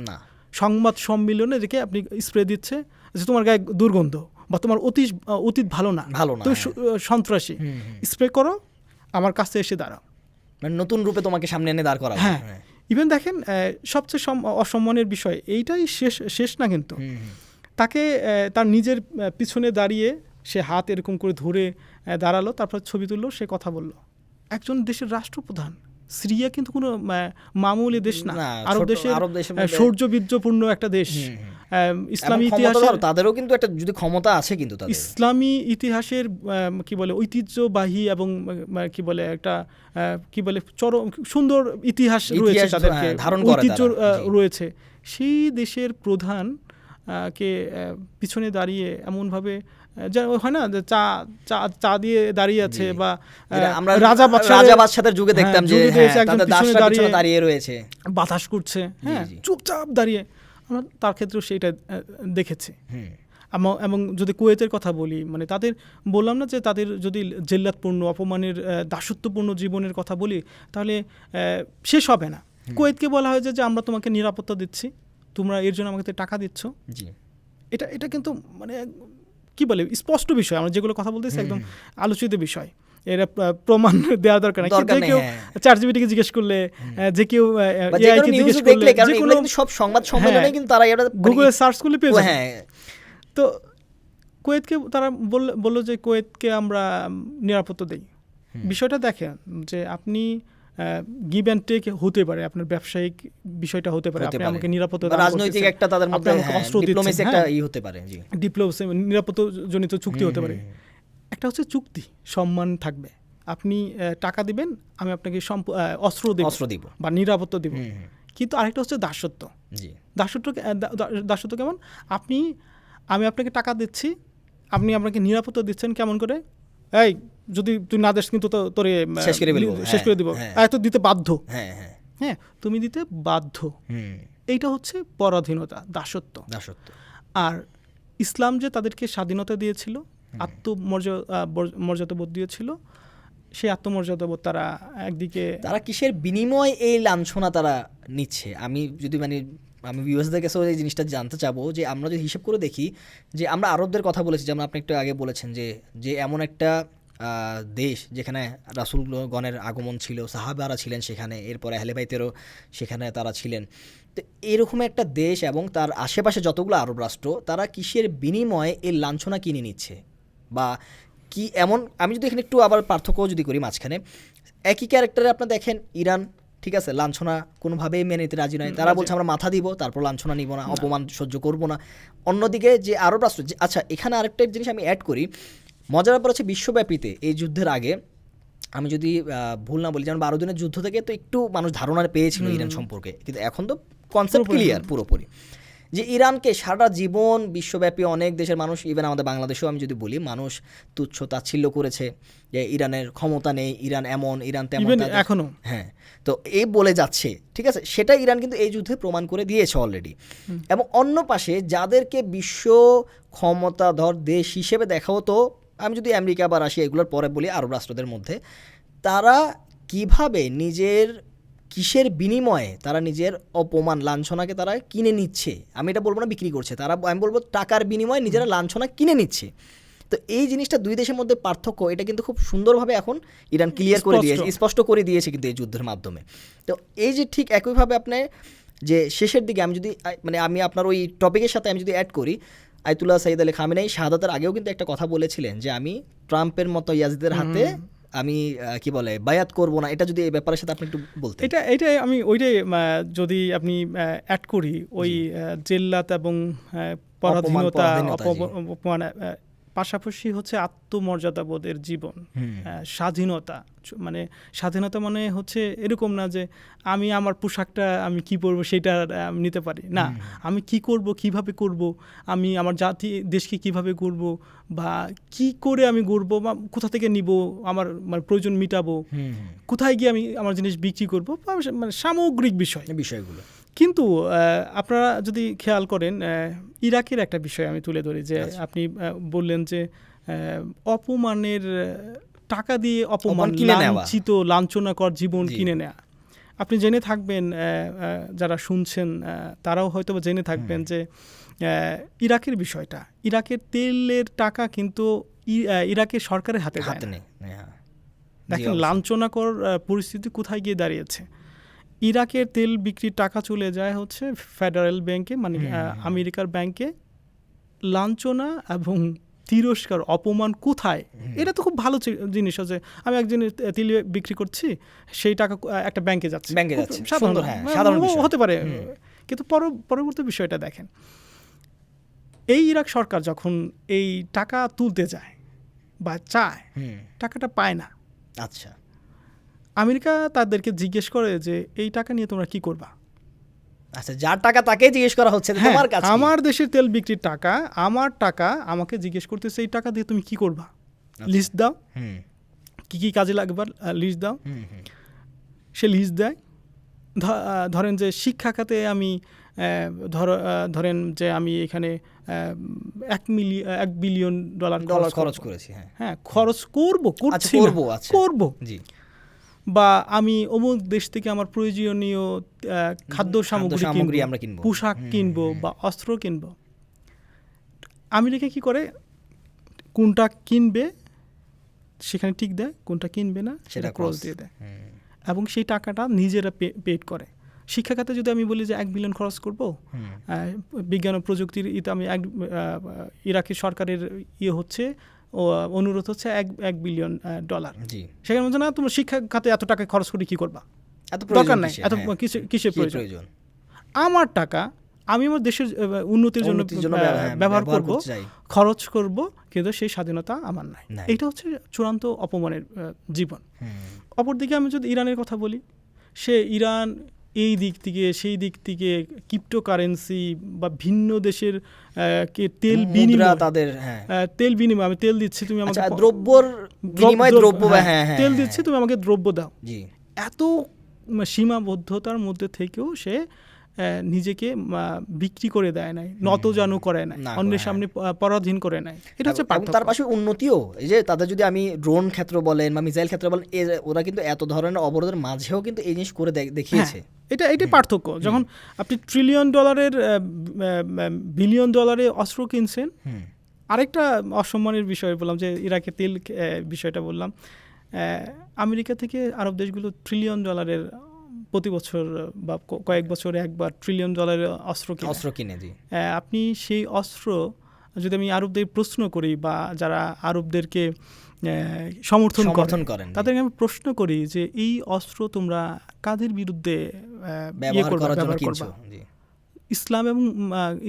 সংবাদ সম্মেলনে রেখে আপনি স্প্রে দিচ্ছে যে তোমার গায়ে দুর্গন্ধ, বা তোমার অতীত ভালো না, তুমি সন্ত্রাসী, স্প্রে করো, আমার কাছে এসে দাঁড়াও, মানে নতুন রূপে তোমাকে সামনে এনে দাঁড় করা। হ্যাঁ, ইভেন দেখেন সবচেয়ে অসম্মানের বিষয় এইটাই শেষ না, কিন্তু তাকে তার নিজের পিছনে দাঁড়িয়ে সে হাত এরকম করে ধরে দাঁড়ালো, তারপর ছবি তুললো, সে কথা বলল। একজন দেশের রাষ্ট্রপ্রধান। সিরিয়া কিন্তু কোনো মামুলি দেশ না, আরব দেশের সৌর্যবীর্যপূর্ণ একটা দেশ। ইসলামী ইতিহাসে তাদেরও কিন্তু একটা যদি ক্ষমতা আছে, কিন্তু ইসলামী ইতিহাসের কি বলে ঐতিহ্যবাহী এবং কি বলে একটা কি বলে চরম সুন্দর ইতিহাস রয়েছে, তাদেরকে ঐতিহ্য রয়েছে। সেই দেশের প্রধান কে পিছনে দাঁড়িয়ে এমনভাবে হয় না, চা দিয়ে দাঁড়িয়ে আছে, বা রাজা বাদশাদের যুগে দেখতাম যে দাঁড়িয়ে রয়েছে, বাতাস করছে, হ্যাঁ, চুপচাপ দাঁড়িয়ে। আমরা তার ক্ষেত্রেও সেইটা দেখেছি। এবং যদি কুয়েতের কথা বলি, মানে তাদের বললাম না যে তাদের যদি জেল্লাতপূর্ণ অপমানের দাসত্বপূর্ণ জীবনের কথা বলি, তাহলে শেষ হবে না। কুয়েতকে বলা হয় যে আমরা তোমাকে নিরাপত্তা দিচ্ছি, তোমরা এর জন্য আমাকে টাকা দিচ্ছ। এটা কিন্তু মানে কি বলে স্পষ্ট বিষয়, আমরা যেগুলো কথা বলতেছি একদম আলোচিত বিষয়, এরা প্রমাণ দেওয়া দরকার নেই। যে কেউ চ্যাটজিপিটিকে জিজ্ঞেস করলে, যে কেউ এআইকে জিজ্ঞেস করলে, যে কোনো সব সংবাদ সম্মেলনে কিন্তু তারা এটা গুগলে সার্চ করলে পেয়ে যাবে। তো কুয়েতকে তারা বললো যে কুয়েতকে আমরা নিরাপত্তা দেই। বিষয়টা দেখেন যে আপনি গিভ অ্যান্ড টেক হতে পারে, আপনার ব্যবসায়িক বিষয়টা হতে পারে, আপনি আমাকে নিরাপত্তা দান, রাজনৈতিক একটা তাদের মধ্যে ডিপ্লোমেসি একটা হতে পারে, জি, ডিপ্লোমেসি নিরাপত্তা জনিত চুক্তি হতে পারে। একটা হচ্ছে চুক্তি, সম্মান থাকবে, আপনি টাকা দিবেন, আমি আপনাকে অস্ত্র দিব বা নিরাপত্তা দিব। কিন্তু আরেকটা হচ্ছে দাসত্ব। দাসত্ব কেমন? আমি আপনাকে টাকা দিচ্ছি, আপনি আপনাকে নিরাপত্তা দিচ্ছেন কেমন করে? এই যদি তুই না দেশ কিন্তু তোরে শেষ করে দিব, এত দিতে বাধ্য। হ্যাঁ, তুমি দিতে বাধ্য। এইটা হচ্ছে পরাধীনতা, দাসত্ব। আর ইসলাম যে তাদেরকে স্বাধীনতা দিয়েছিল, আত্মমর্যাদাবোধ দিয়েছিল, সেই আত্মমর্যাদাবোধ তারা একদিকে, তারা কিসের বিনিময় এই লাঞ্ছনা তারা নিচ্ছে? আমি ভিউয়ার্সদের কাছে এই জিনিসটা জানতে চাবো যে আমরা যদি হিসাব করে দেখি যে আমরা আরবদের কথা বলেছি, যেমন আপনি একটু আগে বলেছেন যে এমন একটা দেশ যেখানে রাসূলগণের আগমন ছিল, সাহাবারা ছিলেন সেখানে, এরপরে আহলে বাইতেরও সেখানে তারা ছিলেন। তো এরকম একটা দেশ এবং তার আশেপাশে যতগুলো আরব রাষ্ট্র, তারা কিসের বিনিময়ে এই লাঞ্ছনা কিনে নিচ্ছে বা কি এমন? আমি যদি এখানে একটু আবার পার্থক্য যদি করি মাঝখানে, একই ক্যারেক্টারে আপনার দেখেন ইরান, ঠিক আছে, লাঞ্ছনা কোনোভাবেই মেনে নিতে রাজি নয়। তারা বলছে আমরা মাথা দিব, তারপর লাঞ্ছনা নিব না, অপমান সহ্য করব না। অন্যদিকে যে আরব রাষ্ট্র, আচ্ছা এখানে আরেকটা জিনিস আমি অ্যাড করি, মজার ব্যাপার হচ্ছে বিশ্বব্যাপীতে এই যুদ্ধের আগে আমি যদি ভুল না বলি, যেমন 12 দিনের যুদ্ধ থেকে তো একটু মানুষ ধারণা পেয়েছিল ইরান সম্পর্কে, কিন্তু এখন তো কনসেপ্ট ক্লিয়ার পুরোপুরি যে ইরানকে সারা জীবন বিশ্বব্যাপী অনেক দেশের মানুষ, ইভেন আমাদের বাংলাদেশেও আমি যদি বলি, মানুষ তুচ্ছ তাচ্ছিল্য করেছে যে ইরানের ক্ষমতা নেই, ইরান এমন, ইরান তেমন, এখনো হ্যাঁ, তো এই বলে যাচ্ছে, ঠিক আছে, সেটা ইরান কিন্তু এই যুদ্ধে প্রমাণ করে দিয়েছে অলরেডি। এবং অন্য পাশে যাদেরকে বিশ্ব ক্ষমতাধর দেশ হিসেবে দেখা হতো, আমি যদি আমেরিকা বা রাশিয়া এগুলোর পরে বলি, আরব রাষ্ট্রদের মধ্যে, তারা কিভাবে নিজের কিসের বিনিময়ে তারা নিজের অপমান লাঞ্ছনাকে তারা কিনে নিচ্ছে, আমি এটা বলবো না বিক্রি করছে, তারা আমি বলবো টাকার বিনিময়ে নিজেরা লাঞ্ছনা কিনে নিচ্ছে। তো এই জিনিসটা দুই দেশের মধ্যে পার্থক্য, এটা কিন্তু খুব সুন্দরভাবে এখন ইরান ক্লিয়ার করে দিয়েছে, স্পষ্ট করে দিয়েছে কিন্তু এই যুদ্ধের মাধ্যমে। তো এই যে ঠিক একইভাবে আপনি যে শেষের দিকে আমি যদি মানে আমি আপনার ওই টপিকের সাথে আমি যদি অ্যাড করি, আয়াতুল্লাহ সাইয়্যিদ আলী খামেনেই শাহাদাতের আগেও কিন্তু একটা কথা বলেছিলেন যে আমি ট্রাম্পের মতো ইয়াজিদের হাতে আমি কি বলে বায়াত করব না। এটা যদি এই ব্যাপারের সাথে আপনি একটু বলতেন। এটা আমি ওইটাই যদি আপনি অ্যাড করি, ওই জেল্লাত এবং পরাধীনতা অপমান, পাশাপাশি হচ্ছে আত্মমর্যাদাবোধের জীবন, স্বাধীনতা। মানে স্বাধীনতা মানে হচ্ছে এরকম না যে আমি আমার পোশাকটা আমি কি পরবো সেটা আমি নিতে পারি না, আমি কি করব, কিভাবে করব, আমি আমার জাতি দেশকে কিভাবে করব, বা কি করে আমি গড়ব, বা কোথা থেকে নিব, আমার মানে প্রয়োজন মিটাবো, কোথায় গিয়ে আমি আমার জিনিস বিক্রি করব, মানে সামগ্রিক বিষয়গুলো। কিন্তু আপনারা যদি খেয়াল করেন, ইরাকের একটা বিষয় আমি তুলে ধরি, যে আপনি বললেন যে অপমানের টাকা দিয়ে অপমান, লাঞ্ছিত লাঞ্ছনাকর জীবন কিনে নেওয়া। আপনি জেনে থাকবেন, যারা শুনছেন তারাও হয়তো জেনে থাকবেন যে ইরাকের বিষয়টা, ইরাকের তেলের টাকা কিন্তু ইরাকের সরকারের হাতে নেই। দেখেন লাঞ্ছনাকর পরিস্থিতি কোথায় গিয়ে দাঁড়িয়েছে। ইরাকের তেল বিক্রির টাকা চলে যায় হচ্ছে ফেডারেল ব্যাংকে, মানে আমেরিকার ব্যাংকে। লাঞ্ছনা এবং তিরস্কার, অপমান কোথায়? এটা তো খুব ভালো জিনিস আছে, আমি এক জিনিস তেল বিক্রি করছি, সেই টাকা একটা ব্যাংকে যাচ্ছে, সাধারণ হতে পারে। কিন্তু পরবর্তী বিষয়টা দেখেন, এই ইরাক সরকার যখন এই টাকা তুলতে যায় বা চায়, টাকাটা পায় না। আচ্ছা, আমেরিকা তাদেরকে জিজ্ঞেস করে যে এই টাকা নিয়ে তোমরা কি করবা? আচ্ছা, যার টাকা তাকে জিজ্ঞেস করা হচ্ছে, তোমার কাছে আমার দেশের তেল বিক্রির টাকা, আমার টাকা, আমাকে জিজ্ঞেস করতেছে এই টাকা দিয়ে তুমি কি করবা, লিস্ট দাও, কি কি কাজে লাগবে লিস্ট দাও। সে লিস্ট দেয়। ধরেন যে শিক্ষা খাতে আমি ধরেন যে আমি এখানে $1 বিলিয়ন খরচ করেছি, হ্যাঁ খরচ করবো, বা আমি অমুক দেশ থেকে আমার প্রয়োজনীয় খাদ্য সামগ্রী আমরা কিনবো, পোশাক কিনবো বা অস্ত্র কিনবো। আমেরিকা কি করে, কোনটা কিনবে সেখানে টিক দেয়, কোনটা কিনবে না সেটা ক্রস দিয়ে দেয়, এবং সেই টাকাটা নিজেরা পেড করে। শিক্ষা খাতে যদি আমি বলি যে $1 বিলিয়ন খরচ করবো, বিজ্ঞান ও প্রযুক্তির আমি ইরাকি সরকারের হচ্ছে অনুরোধ হচ্ছে $1 বিলিয়ন। সেখানে বলছে না, তোমার শিক্ষা খাতে এত টাকা খরচ করে কি করবা, দরকার নাই, এত কিসের প্রয়োজন? আমার টাকা আমি আমার দেশের উন্নতির জন্য ব্যবহার করব, খরচ করব, কিন্তু সেই স্বাধীনতা আমার নাই। এটা হচ্ছে চূড়ান্ত অপমানের জীবন। অপরদিকে আমি যদি ইরানের কথা বলি, সে ইরান এই দিক থেকে সেই দিক থেকে ক্রিপ্টোকারেন্সি বা ভিন্ন দেশের তেল বিনিময়, তেল বিনিময়, আমি তেল দিচ্ছি, তুমি আমাকে তেল দিচ্ছি, তুমি আমাকে দ্রব্য দাও। এত সীমাবদ্ধতার মধ্যে থেকেও সে নিজেকে বিক্রি করে দেয় নাই, নতজানু করে নাই, অন্যের সামনে পরাধীন করে নাই। এটা হচ্ছে তার পাশে উন্নতিও, এই যে তাদের যদি আমি ড্রোন ক্ষেত্র বলেন বা মিসাইল ক্ষেত্র বলেন, ওরা কিন্তু এত ধরনের অবরোধের মাঝেও কিন্তু এই জিনিস করে দেখিয়েছে। এটাই পার্থক্য। যখন আপনি $1 ট্রিলিয়ন $1 বিলিয়ন অস্ত্র কিনছেন। আরেকটা অসম্মানের বিষয় বললাম যে ইরাকের তেল বিষয়টা বললাম, আমেরিকা থেকে আরব দেশগুলো $1 ট্রিলিয়ন প্রতি বছর বা কয়েক বছরে একবার $1 ট্রিলিয়ন অস্ত্র কিনে। আপনি সেই অস্ত্র যদি আমি আরবদের প্রশ্ন করি, বা যারা আরবদেরকে সমর্থন করেন তাদেরকে আমি প্রশ্ন করি যে এই অস্ত্র তোমরা কাদের বিরুদ্ধে ব্যবহার করবা?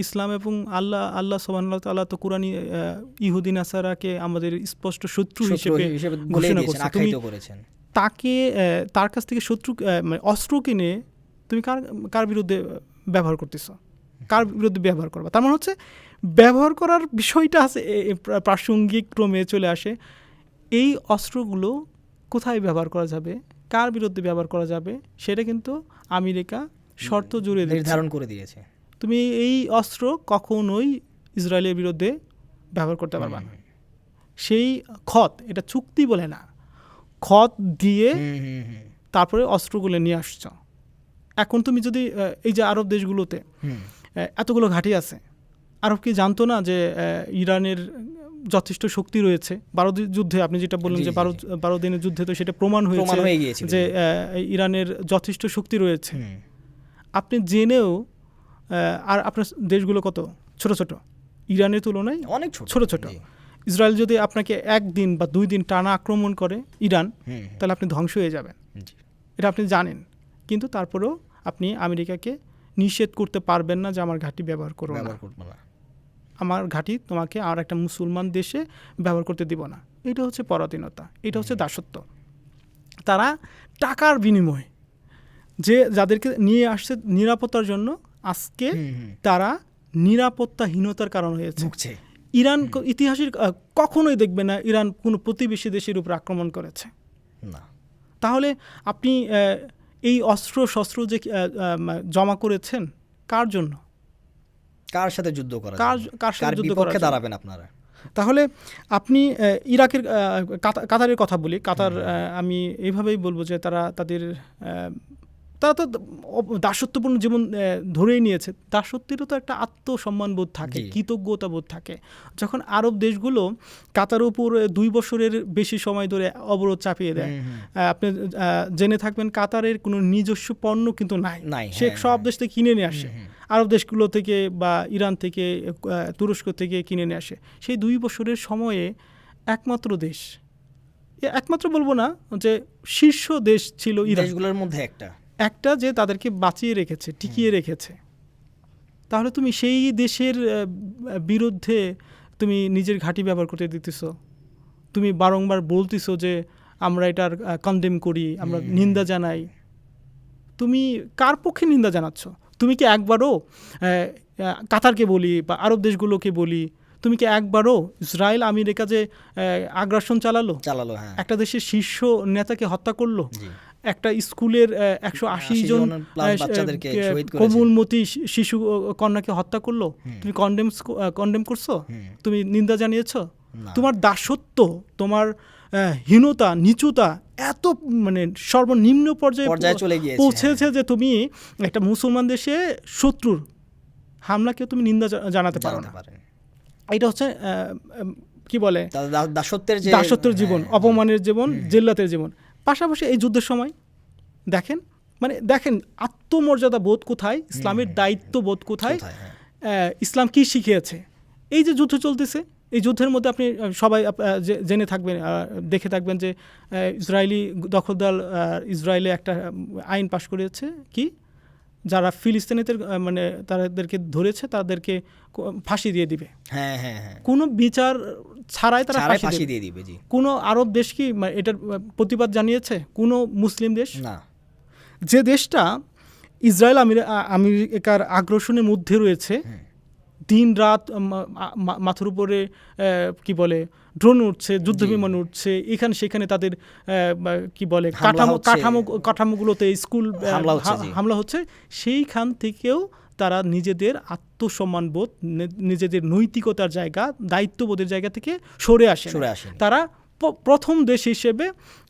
ইসলাম এবং আল্লাহ সুবহানাহু ওয়া তাআলা তো কোরআনে ইহুদি নাসারাকে আমাদের স্পষ্ট শত্রু হিসেবে বলে ঘোষণা দিয়েছেন, করছে। তুমি আখ্যায়িত করেছেন। তার কাছ থেকে শত্রু মানে অস্ত্র কিনে তুমি কার বিরুদ্ধে ব্যবহার করতেছো, কার বিরুদ্ধে ব্যবহার করবা? তার মানে হচ্ছে ব্যবহার করার বিষয়টা আছে প্রাসঙ্গিক ক্রমে চলে আসে। এই অস্ত্রগুলো কোথায় ব্যবহার করা যাবে, কার বিরুদ্ধে ব্যবহার করা যাবে, সেটা কিন্তু আমেরিকা শর্ত জুড়ে নির্ধারণ করে দিয়েছে। তুমি এই অস্ত্র কখনোই ইসরায়েলের বিরুদ্ধে ব্যবহার করতে পারবা না। সেই এটা চুক্তি বলে না, দিয়ে তারপরে অস্ত্রগুলো নিয়ে আসছ। এখন তুমি যদি এই যে আরব দেশগুলোতে এতগুলো ঘাঁটি আছে, আরব কি জানতো না যে ইরানের যথেষ্ট শক্তি রয়েছে? 12 যুদ্ধে আপনি যেটা বললেন যে 12 দিনের যুদ্ধে তো সেটা প্রমাণ হয়েছে যে ইরানের যথেষ্ট শক্তি রয়েছে। আপনি জেনেও আর আপনার দেশগুলো কত ছোট ছোট, ইরানের তুলনায় অনেক ছোট ছোট। ইসরায়েল যদি আপনাকে 1 দিন বা 2 দিন টানা আক্রমণ করে ইরান, তাহলে আপনি ধ্বংস হয়ে যাবেন, এটা আপনি জানেন। কিন্তু তারপরেও আপনি আমেরিকাকে নিষেধ করতে পারবেন না যে আমার ঘাঁটি ব্যবহার করো না, আমার ঘাঁটি তোমাকে আর একটা মুসলমান দেশে ব্যবহার করতে দিব না। এটা হচ্ছে পরাধীনতা, এটা হচ্ছে দাসত্ব। তারা টাকার বিনিময়ে যাদেরকে নিয়ে আসছে নিরাপত্তার জন্য, আজকে তারা নিরাপত্তাহীনতার কারণ হয়েছে। ইরান ইতিহাসের কখনোই দেখবে না ইরান কোনো প্রতিবেশী দেশের উপর আক্রমণ করেছে না। তাহলে আপনি এই অস্ত্র শস্ত্র যে জমা করেছেন কার জন্য? কার সাথে যুদ্ধ করা, কার বিপক্ষে দাঁড়াবেন আপনারা? তাহলে আপনি ইরাকের কাতারের কথা বলি। কাতার আমি এইভাবেই বলবো যে তারা তো দাসত্বপূর্ণ জীবন ধরেই নিয়েছে। দাসত্বেরও তো একটা আত্মসম্মানবোধ থাকে, কৃতজ্ঞতা বোধ থাকে। যখন আরব দেশগুলো কাতার উপর 2 বছরের বেশি সময় ধরে অবরোধ চাপিয়ে দেয়, আপনি জেনে থাকবেন কাতারের কোনো নিজস্ব পণ্য কিন্তু নাই, সে সব দেশ থেকে কিনে নিয়ে আসে, আরব দেশগুলো থেকে বা ইরান থেকে, তুরস্ক থেকে কিনে নিয়ে আসে। সেই 2 বছরের সময়ে একমাত্র বলবো না যে শীর্ষ দেশ ছিল ইরান, দেশগুলোর মধ্যে একটা যে তাদেরকে বাঁচিয়ে রেখেছে, টিকিয়ে রেখেছে। তাহলে তুমি সেই দেশের বিরুদ্ধে তুমি নিজের ঘাঁটি ব্যবহার করতে দিতেছো, তুমি বারংবার বলতেছো যে আমরা এটার কন্ডেম করি, আমরা নিন্দা জানাই। তুমি কার পক্ষে নিন্দা জানাচ্ছ? তুমি কি একবারও কাতারকে বলি বা আরব দেশগুলোকে বলি, তুমি কি একবারও ইসরায়েল আমেরিকা যে আগ্রাসন চালালো, একটা দেশের শীর্ষ নেতাকে হত্যা করলো, একটা স্কুলের 180 জন কোমলমতি শিশু কন্যাকে হত্যা করলো, তুমি কন্ডেম করছো? তুমি নিন্দা জানিয়েছো? তোমার দাসত্ব, তোমার হীনতা, নিচুতা এত মানে সর্বনিম্ন পর্যায়ে পৌঁছেছে যে তুমি একটা মুসলমান দেশে শত্রুর হামলাকেও তুমি নিন্দা জানাতে পারো না। এটা হচ্ছে কি বলে দাসত্বের জীবন, অপমানের জীবন, জিল্লাতের জীবন। পাশাপাশি এই যুদ্ধের সময় দেখেন আত্মমর্যাদা বোধ কোথায়, ইসলামের দায়িত্ব বোধ কোথায়, ইসলাম কি শিখিয়েছে। এই যে যুদ্ধ চলতেছে, এই যুদ্ধের মধ্যে আপনি সবাই জেনে থাকবেন, দেখে থাকবেন যে ইসরায়েলি দখলদার ইসরায়েলে একটা আইন পাশ করেছে কি, যারা ফিলিস্তিনিদের তাদেরকে ধরেছে তাদেরকে ফাঁসি দিয়ে দিবে। কোনো বিচার ছাড়াই তারা ফাঁসি দিয়ে দিবে। কোনো আরব দেশ কি এটার প্রতিবাদ জানিয়েছে? কোনো মুসলিম দেশ না। যে দেশটা ইসরায়েল আমেরিকার আগ্রাসনের মধ্যে রয়েছে, দিন রাত মাথার উপরে কি বলে ড্রোন উঠছে, যুদ্ধ বিমান উঠছে, এখানে সেখানে তাদের কি বলে কাঠামোগুলোতে স্কুল হামলা হচ্ছে, সেইখান থেকেও তারা নিজেদের আত্মসম্মানবোধ, নিজেদের নৈতিকতার জায়গা, দায়িত্ববোধের জায়গা থেকে সরে আসে। তারা প্রথম দেশ হিসেবে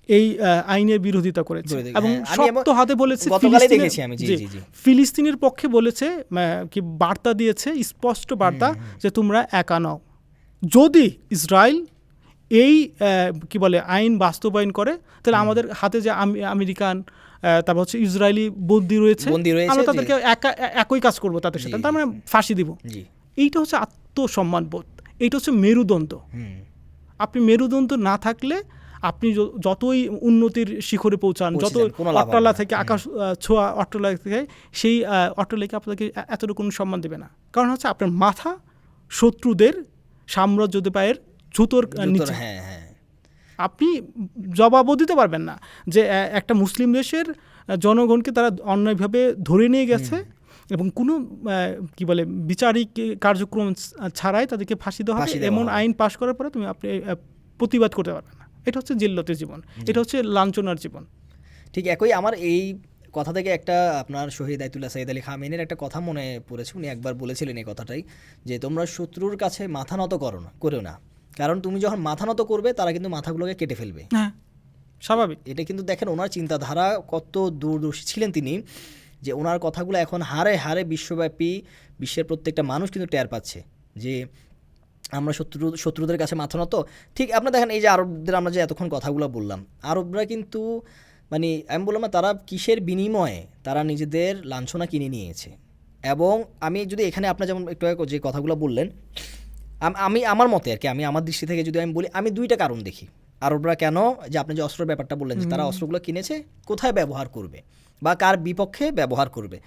এই আইনের বিরোধিতা করেছে এবং শক্ত হাতে বলেছে, ফিলিস্তিনের পক্ষে বলেছে, কি বার্তা দিয়েছে, স্পষ্ট বার্তা যে তোমরা একা নও। যদি ইসরায়েল এই কি বলে আইন বাস্তবায়ন করে, তাহলে আমাদের হাতে যে আমেরিকান, তারপর হচ্ছে ইসরায়েলি বন্দী রয়েছে, আমরা তাদেরকে একই কাজ করবো তাদের সাথে, তার মানে ফাঁসি দিব। এইটা হচ্ছে আত্মসম্মানবোধ, এইটা হচ্ছে মেরুদণ্ড। আপনি মেরুদণ্ড না থাকলে আপনি যতই উন্নতির শিখরে পৌঁছান, পৌঁছে যত যান, কোনো লাভ হবে অট্টালা না। থেকে আকাশ ছোঁয়া অট্টালা থেকে, সেই অট্টালিকা আপনাকে এতটুকু সম্মান দেবে না। কারণ হচ্ছে আপনার মাথা শত্রুদের সাম্রাজ্যদের পায়ের জুতোর নিচে। হ্যাঁ হ্যাঁ, আপনি জবাবও দিতে পারবেন না যে একটা মুসলিম দেশের জনগণকে তারা অন্যায়ভাবে ধরে নিয়ে গেছে এবং কোনো কি বলে বিচারিক কার্যক্রম ছাড়াই তাদেরকে ফাঁসি দেওয়া হবে, এমন আইন পাশ করার পরে আপনি প্রতিবাদ করতে পারবেন না। এটা হচ্ছে জিল্লতের জীবন, এটা হচ্ছে লাঞ্ছনার জীবন। ঠিক একই আমার এই কথা থেকে একটা আপনার শহীদ আয়তুল্লাহ সাইদ আলী খামেনির একটা কথা মনে পড়েছে। উনি একবার বলেছিলেন এই কথাটাই, যে তোমরা শত্রুর কাছে মাথা নত করেও না, কারণ তুমি যখন মাথা নত করবে তারা কিন্তু মাথাগুলোকে কেটে ফেলবে। হ্যাঁ, স্বাভাবিক। এটা কিন্তু দেখেন ওনার চিন্তাধারা কত দূরদর্শী ছিলেন তিনি, যে ওনার কথাগুলো এখন হারে হারে বিশ্বব্যাপী বিশ্বের প্রত্যেকটা মানুষ কিন্তু টের পাচ্ছে যে আমরা শত্রুদের কাছে মাথা নত। ঠিক আপনার দেখেন এই যে আরবদের আমরা যে এতক্ষণ কথাগুলো বললাম, আরবরা কিন্তু মানে আমি বললাম না তারা কিসের বিনিময়ে তারা নিজেদের লাঞ্ছনা কিনে নিয়েছে। এবং আমি যদি এখানে আপনার যেমন একটু আগে যে কথাগুলো বললেন, আমি আমার মতে আর কি, আমি আমার দৃষ্টি থেকে যদি আমি বলি, আমি দুইটা কারণ দেখি আরবরা কেন, যে আপনি যে অস্ত্রের ব্যাপারটা বললেন যে তারা অস্ত্রগুলো কিনেছে কোথায় ব্যবহার করবে বা কার বিপক্ষে ব্যবহার করবে।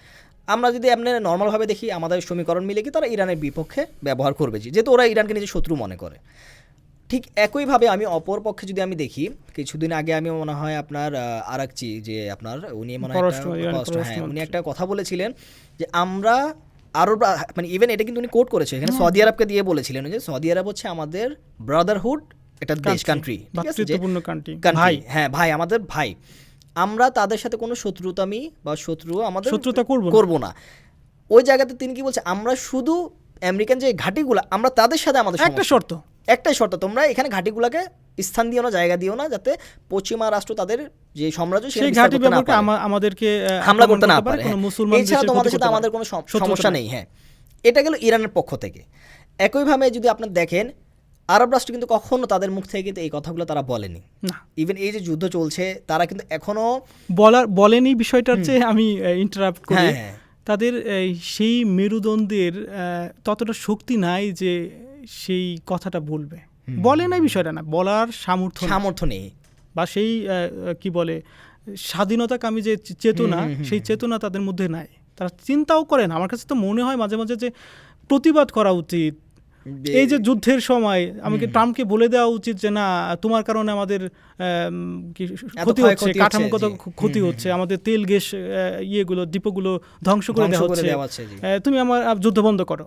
আমরা যদি আপনি নর্মালভাবে দেখি আমাদের সমীকরণ মিলে কি তারা ইরানের বিপক্ষে ব্যবহার করবে, যেহেতু ওরা ইরানকে নিজের শত্রু মনে করে। ঠিক একইভাবে আমি অপর পক্ষে যদি আমি দেখি, কিছুদিন আগে আমি মনে হয় আপনার আরাকচি যে আপনার উনি মনে হয় উনি একটা কথা বলেছিলেন যে আমরা আরবরা, মানে ইভেন এটা কিন্তু উনি কোট করেছে এখানে, সৌদি আরবকে দিয়ে বলেছিলেন যে সৌদি আরব হচ্ছে আমাদের ব্রাদারহুড একটা দেশ, কান্ট্রি, ঠিক আছে, ভাই, হ্যাঁ ভাই, আমাদের ভাই, আমরা তাদের সাথে কোনো শত্রুতামি বা শত্রুতা করব না। ওই জায়গাতে তিনি কি বলছে, আমরা শুধু আমেরিকান যে ঘাঁটিগুলো আমরা তাদের সাথে আমাদের একটাই শর্ত, তোমরা এখানে ঘাঁটিগুলোকে স্থান দিও না, জায়গা দিও না, যাতে পশ্চিমা রাষ্ট্র তাদের যে সাম্রাজ্য সেই ঘাঁটি আমাদেরকে হামলা করতে না পারে। এছাড়া তোমাদের সাথে আমাদের কোনো সমস্যা নেই। হ্যাঁ, এটা গেল ইরানের পক্ষ থেকে। একইভাবে যদি আপনার দেখেন আরব রাষ্ট্র কিন্তু কখনো তাদের মুখ থেকে কিন্তু এই কথাগুলো তারা বলেনি। ইভেন এই যে যুদ্ধ চলছে তারা কিন্তু এখনো বলেনি। বিষয়টার চেয়ে আমি ইন্টারাপ্ট করি, তাদের সেই মেরুদণ্ডের ততটা শক্তি নাই যে সেই কথাটা বলবে। বলে নাই বিষয়টা না, বলার সামর্থ্য নেই, বা সেই কি বলে স্বাধীনতাকামী যে চেতনা, সেই চেতনা তাদের মধ্যে নাই। তারা চিন্তাও করে না। আমার কাছে তো মনে হয় মাঝে মাঝে যে প্রতিবাদ করা উচিত। এই যে যুদ্ধের সময় আমাকে ট্রাম্পকে বলে দেওয়া উচিত যে না, তোমার কারণে আমাদের ক্ষতি হচ্ছে, কাঠামোগত ক্ষতি হচ্ছে, আমাদের তেল গ্যাস ইয়েগুলো ডিপোগুলো ধ্বংস করে দেওয়া হচ্ছে, তুমি আমার যুদ্ধ বন্ধ করো।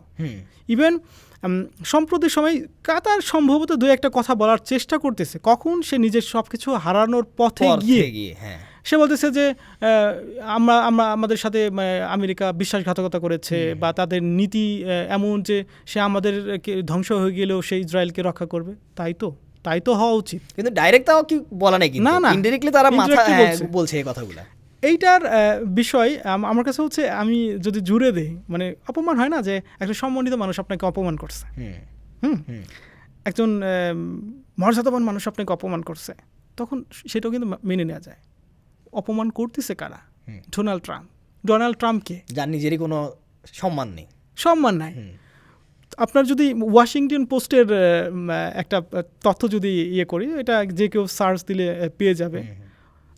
ইভেন সম্প্রতি সময় কাতার সম্ভবত দু একটা কথা বলার চেষ্টা করতেছে, কখন সে নিজের সবকিছু হারানোর পথে গিয়ে সে বলতেছে যে আমরা আমাদের সাথে আমেরিকা বিশ্বাসঘাতকতা করেছে, বা তাদের নীতি এমন যে সে আমাদেরকে ধ্বংস হয়ে গেলেও সে ইসরায়েলকে রক্ষা করবে। তাই তো হওয়া উচিত, কিন্তু ডাইরেক্ট তাও কি বলা নাই, কিন্তু না ইনডাইরেক্টলি তারা মাথা বলছে এই কথাগুলো। এইটার বিষয় আমার কাছে হচ্ছে, আমি যদি জুড়ে দেই, মানে অপমান হয় না যে একটা সম্মানিত মানুষ আপনাকে অপমান করছে, একজন মর্যাদাবান মানুষ আপনাকে অপমান করছে, তখন সেটাও কিন্তু মেনে নেওয়া যায়। অপমান করতেছে কারা? ডোনাল্ড ট্রাম্পকে, যার নিজেরই কোনো সম্মান নাই। আপনার যদি ওয়াশিংটন পোস্টের একটা তথ্য যদি ইয়ে করি, এটা যে কেউ সার্চ দিলে পেয়ে যাবে,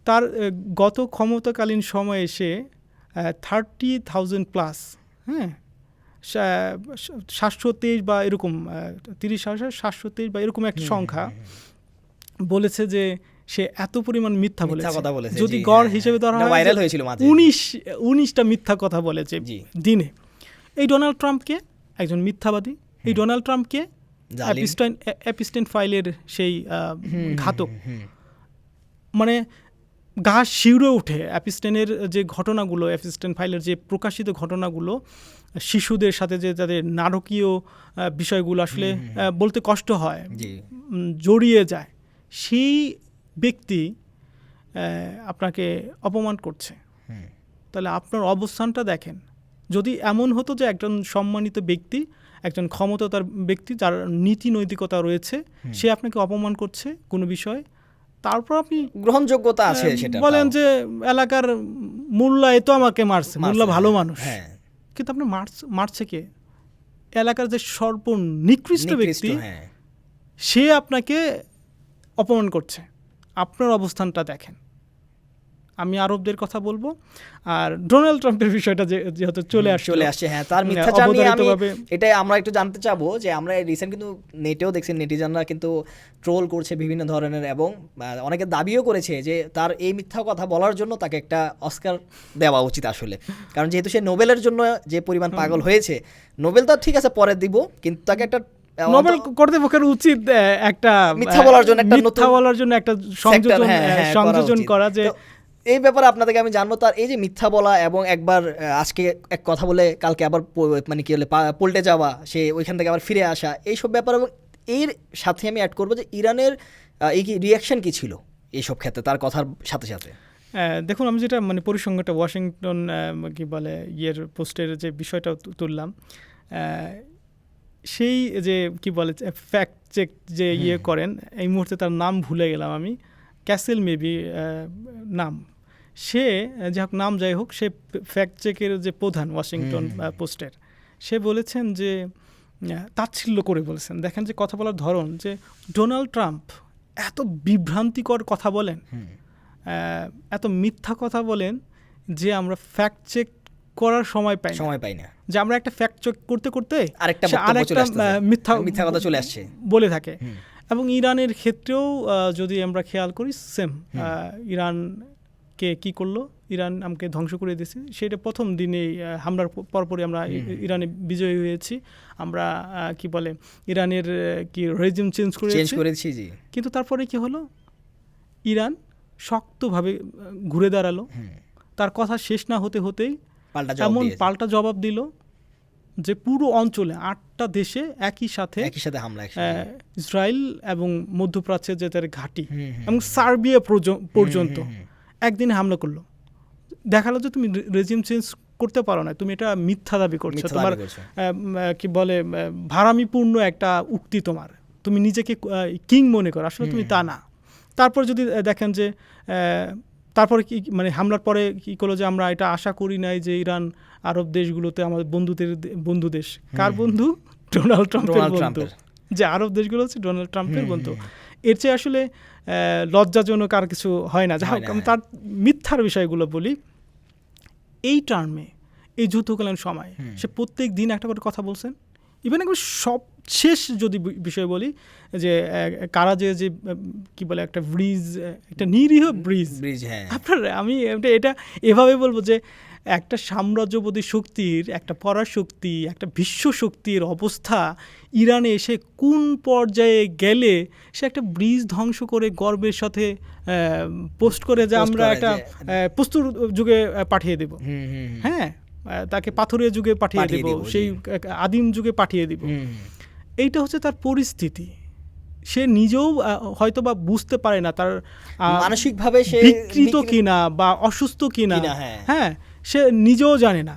তার গত ক্ষমতাকালীন সময়ে সে 30,000+ 723 বা এরকম 30,723 বা এরকম একটা সংখ্যা বলেছে যে সে এত পরিমাণ মিথ্যা বলেছে। যদি গড় হিসেবে ধরা হয়, ভাইরাল হয়েছিল 19টা মিথ্যা কথা বলেছে দিনে। এই ডোনাল্ড ট্রাম্পকে, একজন মিথ্যাবাদী, এই ডোনাল্ড ট্রাম্পকে অ্যাপস্টাইন ফাইলের সেই ঘাতক, মানে গা শিউরে ওঠে অ্যাপস্টাইনের যে ঘটনাগুলো, অ্যাপস্টাইন ফাইলের যে প্রকাশিত ঘটনাগুলো, শিশুদের সাথে যে তাদের নারকীয় বিষয়গুলো আসলে বলতে কষ্ট হয়, জড়িয়ে যায়, সেই ব্যক্তি আপনাকে অপমান করছে। তাহলে আপনার অবস্থানটা দেখেন। যদি এমন হতো যে একজন সম্মানিত ব্যক্তি, একজন ক্ষমতার ব্যক্তি যার নীতি নৈতিকতা রয়েছে, সে আপনাকে অপমান করছে কোনো বিষয়, তারপর আপনি গ্রহণযোগ্যতা আছে সেটা বলেন যে এলাকার মোল্লা তো আমাকে মারছে, মোল্লা ভালো মানুষ, কিন্তু আপনি মারছে কে? এলাকার যে সর্বনিকৃষ্ট ব্যক্তি, সে আপনাকে অপমান করছে। আপনার অবস্থানটা দেখেন। আমি আরবদের কথা বলবো, আর ডোনাল্ড ট্রাম্পের বিষয়টা যেহেতু চলে আসছে, হ্যাঁ, তার মিথ্যাচার নিয়ে আমি অবধারিতভাবে এটাই আমরা একটু জানতে চাবো যে আমরা রিসেন্ট কিন্তু নেটেও দেখছি নেটিজনরা কিন্তু ট্রোল করছে বিভিন্ন ধরনের, এবং অনেকে দাবিও করেছে যে তার এই মিথ্যা কথা বলার জন্য তাকে একটা অস্কার দেওয়া উচিত আসলে, কারণ যেহেতু সে নোবেলের জন্য যে পরিমাণ পাগল হয়েছে, নোবেল তো ঠিক আছে পরে দিব, কিন্তু তাকে একটা নোবেল কর্তৃপক্ষের উচিত একটা মিথ্যা বলার জন্য একটা সংযোজন করা, যে এই ব্যাপারে আপনাদেরকে আমি জানবো তার এই যে মিথ্যা বলা এবং একবার আজকে এক কথা বলে কালকে আবার মানে কি বলে পল্টে যাওয়া, সে ওইখান থেকে আবার ফিরে আসা, এইসব ব্যাপার। এবং এর সাথে আমি অ্যাড করবো যে ইরানের এই কি রিয়াকশন কি ছিল এইসব ক্ষেত্রে তার কথার সাথে সাথে। দেখুন, আমি যেটা মানে পরিসংখ্যানটা ওয়াশিংটন কি বলে পোস্টের যে বিষয়টা তুললাম, সেই যে কি বলে ফ্যাক্ট চেক যে করেন, এই মুহূর্তে তার নাম ভুলে গেলাম আমি, ক্যাসেল মেবি নাম, সে যাই হোক নাম যাই হোক, সে ফ্যাক্ট চেকের যে প্রধান ওয়াশিংটন পোস্টের, সে বলেছেন যে তাচ্ছিল্য করে বলেছেন, দেখেন যে কথা বলার ধরন, যে ডোনাল্ড ট্রাম্প এত বিভ্রান্তিকর কথা বলেন, এত মিথ্যা কথা বলেন যে আমরা ফ্যাক্ট চেক করার সময় পাই না, যে আমরা একটা ফ্যাক্ট চেক করতে করতে আরেকটা মিথ্যা কথা চলে আসছে বলে থাকে। এবং ইরানের ক্ষেত্রেও যদি আমরা খেয়াল করি সেম, ইরানকে কি করলো, ইরান আমাকে ধ্বংস করে দিয়েছে, সেটা প্রথম দিনেই হামলার পরপরই আমরা ইরানে বিজয়ী হয়েছি, আমরা কি বলে ইরানের কি রেজিম চেঞ্জ করেছি, কিন্তু তারপরে কি হলো, ইরান শক্তভাবে ঘুরে দাঁড়ালো, তার কথা শেষ না হতে হতেই এমন পাল্টা জবাব দিল যে পুরো অঞ্চলে 8টা দেশে একই সাথে হামলা, ইসরায়েল এবং মধ্যপ্রাচ্যের যে তার ঘাঁটি এবং সার্বিয়া পর্যন্ত একদিনে হামলা করলো। দেখালো যে তুমি রেজিম চেঞ্জ করতে পারো না, তুমি এটা মিথ্যা দাবি করছো, তোমার কি বলে ভাড়ামিপূর্ণ একটা উক্তি, তুমি নিজেকে কিং মনে করো, আসলে তুমি তা না। তারপর যদি দেখেন যে তারপরে কি মানে হামলার পরে কি করলো, যে আমরা এটা আশা করি নাই যে ইরান আরব দেশগুলোতে আমাদের বন্ধু দেশ, কার বন্ধু? ডোনাল্ড ট্রাম্পের বন্ধু, যে আরব দেশগুলো হচ্ছে ডোনাল্ড ট্রাম্পের বন্ধু। এর চেয়ে আসলে লজ্জাজনক আর কিছু হয় না। যাই হোক, আমি তার মিথ্যার বিষয়গুলো বলি। এই টার্মে, এই যুদ্ধকালীন সময় সে প্রত্যেক দিন একটা করে কথা বলছেন। ইভেন একবার সবশেষ যদি বিষয় বলি, যে কারাজে যে কি বলে একটা ব্রিজ, একটা নিরীহ ব্রিজ, আপনার আমি এটা এভাবে বলবো যে একটা সাম্রাজ্যবাদী শক্তির, একটা পরাশক্তি, একটা বিশ্ব শক্তির অবস্থা ইরানে এসে কোন পর্যায়ে গেলে সে একটা ব্রিজ ধ্বংস করে গর্বের সাথে পোস্ট করে যে আমরা একটা প্রস্তুর যুগে পাঠিয়ে দেব, হ্যাঁ, তাকে পাথরের যুগে পাঠিয়ে দেব, সেই আদিম যুগে পাঠিয়ে দিব। এইটা হচ্ছে তার পরিস্থিতি। সে নিজেও হয়তো বা বুঝতে পারে না তার মানসিকভাবে সে বিকৃত কিনা বা অসুস্থ কিনা, হ্যাঁ, সে নিজেও জানে না।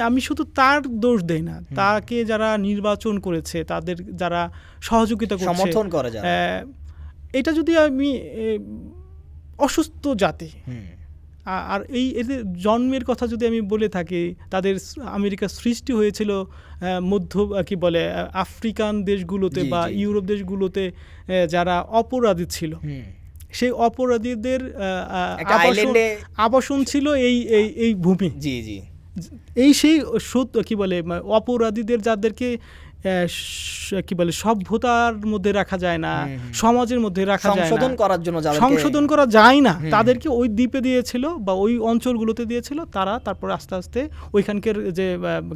আমি শুধু তার দোষ দেই না, তাকে যারা নির্বাচন করেছে, তাদের যারা সহযোগিতা করছে, সমর্থন করে, এটা যদি আমি অসুস্থ জাতি, আর এই এদের জন্মের কথা যদি আমি বলে থাকি, তাদের আমেরিকা সৃষ্টি হয়েছিল মধ্য কি বলে আফ্রিকান দেশগুলোতে বা ইউরোপ দেশগুলোতে, যারা অপরাধী ছিল, সেই অপরাধীদের আবাসন ছিল এই ভূমি। এই সেই কি বলে অপরাধীদের, যাদেরকে কি বলে সভ্যতার মধ্যে রাখা যায় না, সমাজের মধ্যে রাখা যায় না, সংশোধন করা যায় না, তাদেরকে ওই দ্বীপে দিয়েছিল বা ওই অঞ্চলগুলোতে দিয়েছিল। তারা তারপর আস্তে আস্তে ওইখানকার যে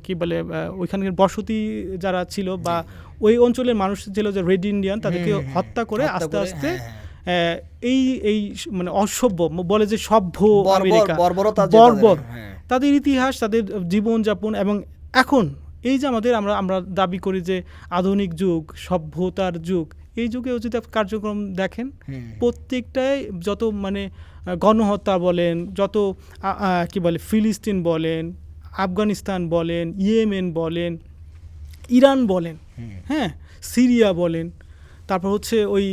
কি বলে ওইখানকার বসতি যারা ছিল বা ওই অঞ্চলের মানুষ ছিল যে রেড ইন্ডিয়ান, তাদেরকে হত্যা করে আস্তে আস্তে এই মানে অসভ্য বলে যে সভ্য আমেরিকা, বর্বর তাদের ইতিহাস, তাদের জীবনযাপন। এবং এখন এই যে আমরা দাবি করি যে আধুনিক যুগ, সভ্যতার যুগ, এই যুগেও যদি কার্যক্রম দেখেন, প্রত্যেকটাই যত মানে গণহত্যা বলেন, যত কি বলে ফিলিস্তিন বলেন, আফগানিস্তান বলেন, ইয়েমেন বলেন, ইরান বলেন, হ্যাঁ, সিরিয়া বলেন, তারপর হচ্ছে ওই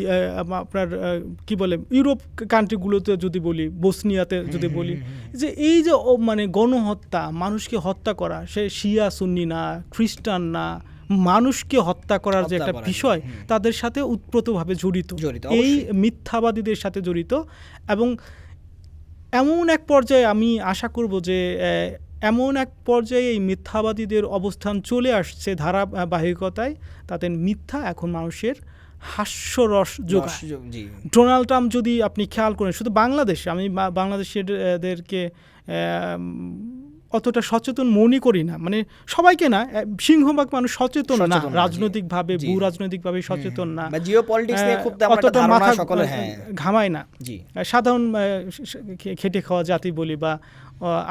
আপনার কি বলে ইউরোপ কান্ট্রিগুলোতে যদি বলি, বসনিয়াতে যদি বলি, যে এই যে মানে গণহত্যা, মানুষকে হত্যা করা, সে শিয়া সুন্নি না, খ্রিস্টান না, মানুষকে হত্যা করার যে হত্যা একটা করার বিষয় জন্য, তাদের সাথে ওতপ্রোতভাবে জড়িত জড়িত, এই অবশ্যই। মিথ্যাবাদীদের সাথে জড়িত। এবং এমন এক পর্যায়ে আমি আশা করব যে এমন এক পর্যায়ে এই মিথ্যাবাদীদের অবস্থান চলে আসছে ধারাবাহিকতায়, তাদের মিথ্যা এখন মানুষের হাস্যরস যোগায়। জি, ডোনাল্ড ট্রাম্প যদি আপনি খেয়াল করেন, শুধু বাংলাদেশে, আমি বাংলাদেশিদেরকে অতটা সচেতন মনে করি না, মানে সবাইকে না, সিংহভাগ মানুষ সচেতন না, সচেতন না, জি। রাজনৈতিকভাবে জি। ভূ রাজনৈতিকভাবে সচেতন না, বা জিওপলিটিক্স নিয়ে খুব তেমন একটা অতটা ধারণা মাথা সকলে, হ্যাঁ, ঘামায় না। জি, সাধারণ খেটে খাওয়া জাতি বলি বা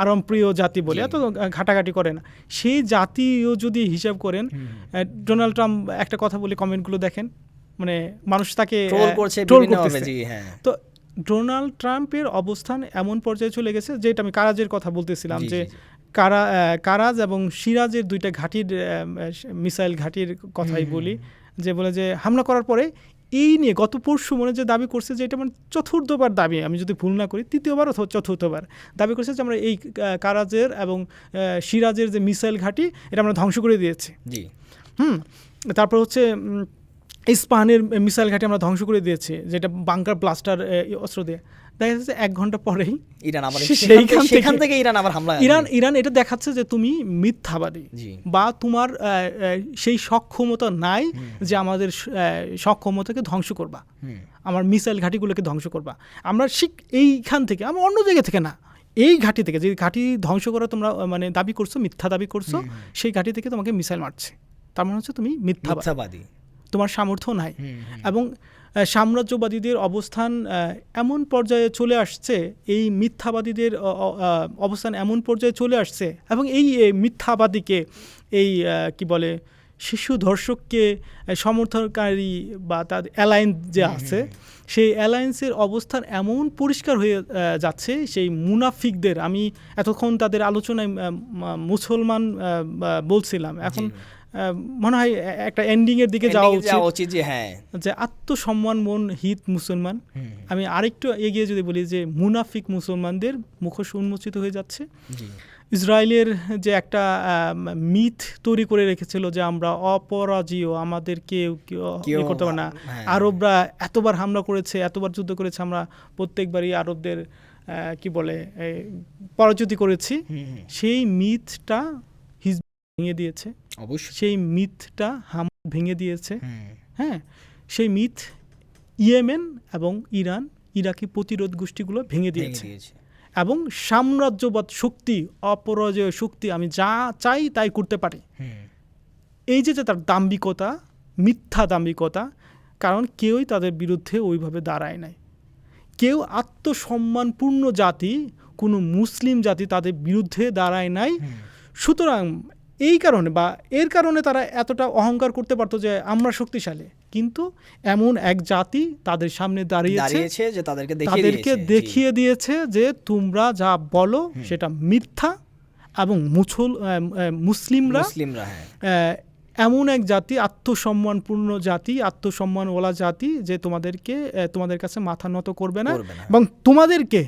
আরামপ্রিয় জাতি বলি, জি। এত ঘাটাঘাটি করে না, সেই জাতিও যদি হিসাব করেন, ডোনাল্ড ট্রাম্প একটা কথা বলে কমেন্টগুলো দেখেন, মানে মানুষ তাকে ট্রোল করছে ট্রোল বিভিন্নভাবে, করতেছে। জি, হ্যাঁ। তো ডোনাল্ড ট্রাম্পের অবস্থান এমন পর্যায়ে চলে গেছে, যেটা আমি কারাজের কথা বলতেছিলাম, জি, যে জি, জি। কারাজ এবং সিরাজের দুইটা ঘাঁটির মিসাইল ঘাঁটির কথাই বলি, যে বলে যে হামলা করার পরে এই নিয়ে গত পরশু মনে যে দাবি করছে, যে এটা মানে চতুর্থবার দাবি, আমি যদি ভুল না করি তৃতীয়বার অথবা চতুর্থবার দাবি করছে যে আমরা এই কারাজের এবং সিরাজের যে মিসাইল ঘাঁটি এটা আমরা ধ্বংস করে দিয়েছি। জি, তারপর হচ্ছে ইস্পাহানের মিসাইল ঘাঁটি আমরা ধ্বংস করে দিয়েছি, যেটা বাংকার ব্লাস্টার অস্ত্র দিয়ে। দেখা যাচ্ছে 1 ঘন্টা পরেই ইরান আবার সেখান থেকে ইরান আবার হামলা, ইরান এটা দেখাচ্ছে যে তুমি মিথ্যাবাদী, জি, বা তোমার সেই সক্ষমতা নাই যে আমাদের সক্ষমতাকে ধ্বংস করবা, আমার মিসাইল ঘাঁটিগুলোকে ধ্বংস করবা। আমরা এইখান থেকে, আমরা অন্য জায়গা থেকে না, এই ঘাঁটি থেকে, যে ঘাঁটি ধ্বংস করা তোমরা মানে দাবি করছো, মিথ্যা দাবি করছো, সেই ঘাঁটি থেকে তোমাকে মিসাইল মারছে, তার মানে হচ্ছে তুমি মিথ্যাবাদী, তোমার সামর্থ্য নাই। এবং সাম্রাজ্যবাদীদের অবস্থান এমন পর্যায়ে চলে আসছে, এই মিথ্যাবাদীদের অবস্থান এমন পর্যায়ে চলে আসছে, এবং এই মিথ্যাবাদীকে, এই কি বলে, শিশু ধর্ষককে সমর্থনকারী বা তার অ্যালায়েন্স যে আছে, সেই অ্যালায়েন্সের অবস্থান এমন পরিষ্কার হয়ে যাচ্ছে, সেই মুনাফিকদের, আমি এতক্ষণ তাদের আলোচনায় মুসলমান বলছিলাম, এখন মনে হয় একটা এন্ডিংয়ের দিকে যাওয়া উচিত, যে হ্যাঁ, যে আত্মসম্মান মন হিত মুসলমান। আমি আরেকটু এগিয়ে যদি বলি, যে মুনাফিক মুসলমানদের মুখোশ উন্মোচিত হয়ে যাচ্ছে। ইসরায়েলের যে একটা মিথ তৈরি করে রেখেছিল যে আমরা অপরাজীয়, আমাদের কেউ করতে পারে না, আরবরা এতবার হামলা করেছে, এতবার যুদ্ধ করেছে, আমরা প্রত্যেকবারই আরবদের কি বলে পরাজিত করেছি, সেই মিথটা ভেঙে দিয়েছে, অবশ্যই সেই মিথটা ভেঙে দিয়েছে। হ্যাঁ, সেই মিথ ইয়েমেন এবং ইরাকি প্রতিরোধ গোষ্ঠীগুলো ভেঙে দিয়েছে, এবং সাম্রাজ্যবাদ শক্তি, অপরাজয় শক্তি, আমি যা চাই তাই করতে পারি, এই যে তার দাম্ভিকতা, মিথ্যা দাম্ভিকতা, কারণ কেউই তাদের বিরুদ্ধে ওইভাবে দাঁড়ায় নাই। কেউ আত্মসম্মানপূর্ণ জাতি, কোনো মুসলিম জাতি তাদের বিরুদ্ধে দাঁড়ায় নাই। সুতরাং এই কারণে বা এর কারণে তারা এতটা অহংকার করতে পারতো যে আমরা শক্তিশালী, কিন্তু এমন এক জাতি তাদের সামনে দাঁড়িয়েছে যে তাদেরকে দেখিয়ে দিয়েছে যে তোমরা যা বলো সেটা মিথ্যা, এবং মুসলিমরা এমন এক জাতি, আত্মসম্মানপূর্ণ জাতি, আত্মসম্মানওয়ালা জাতি, যে তোমাদের কাছে মাথা নত করবে না, এবং তোমাদেরকে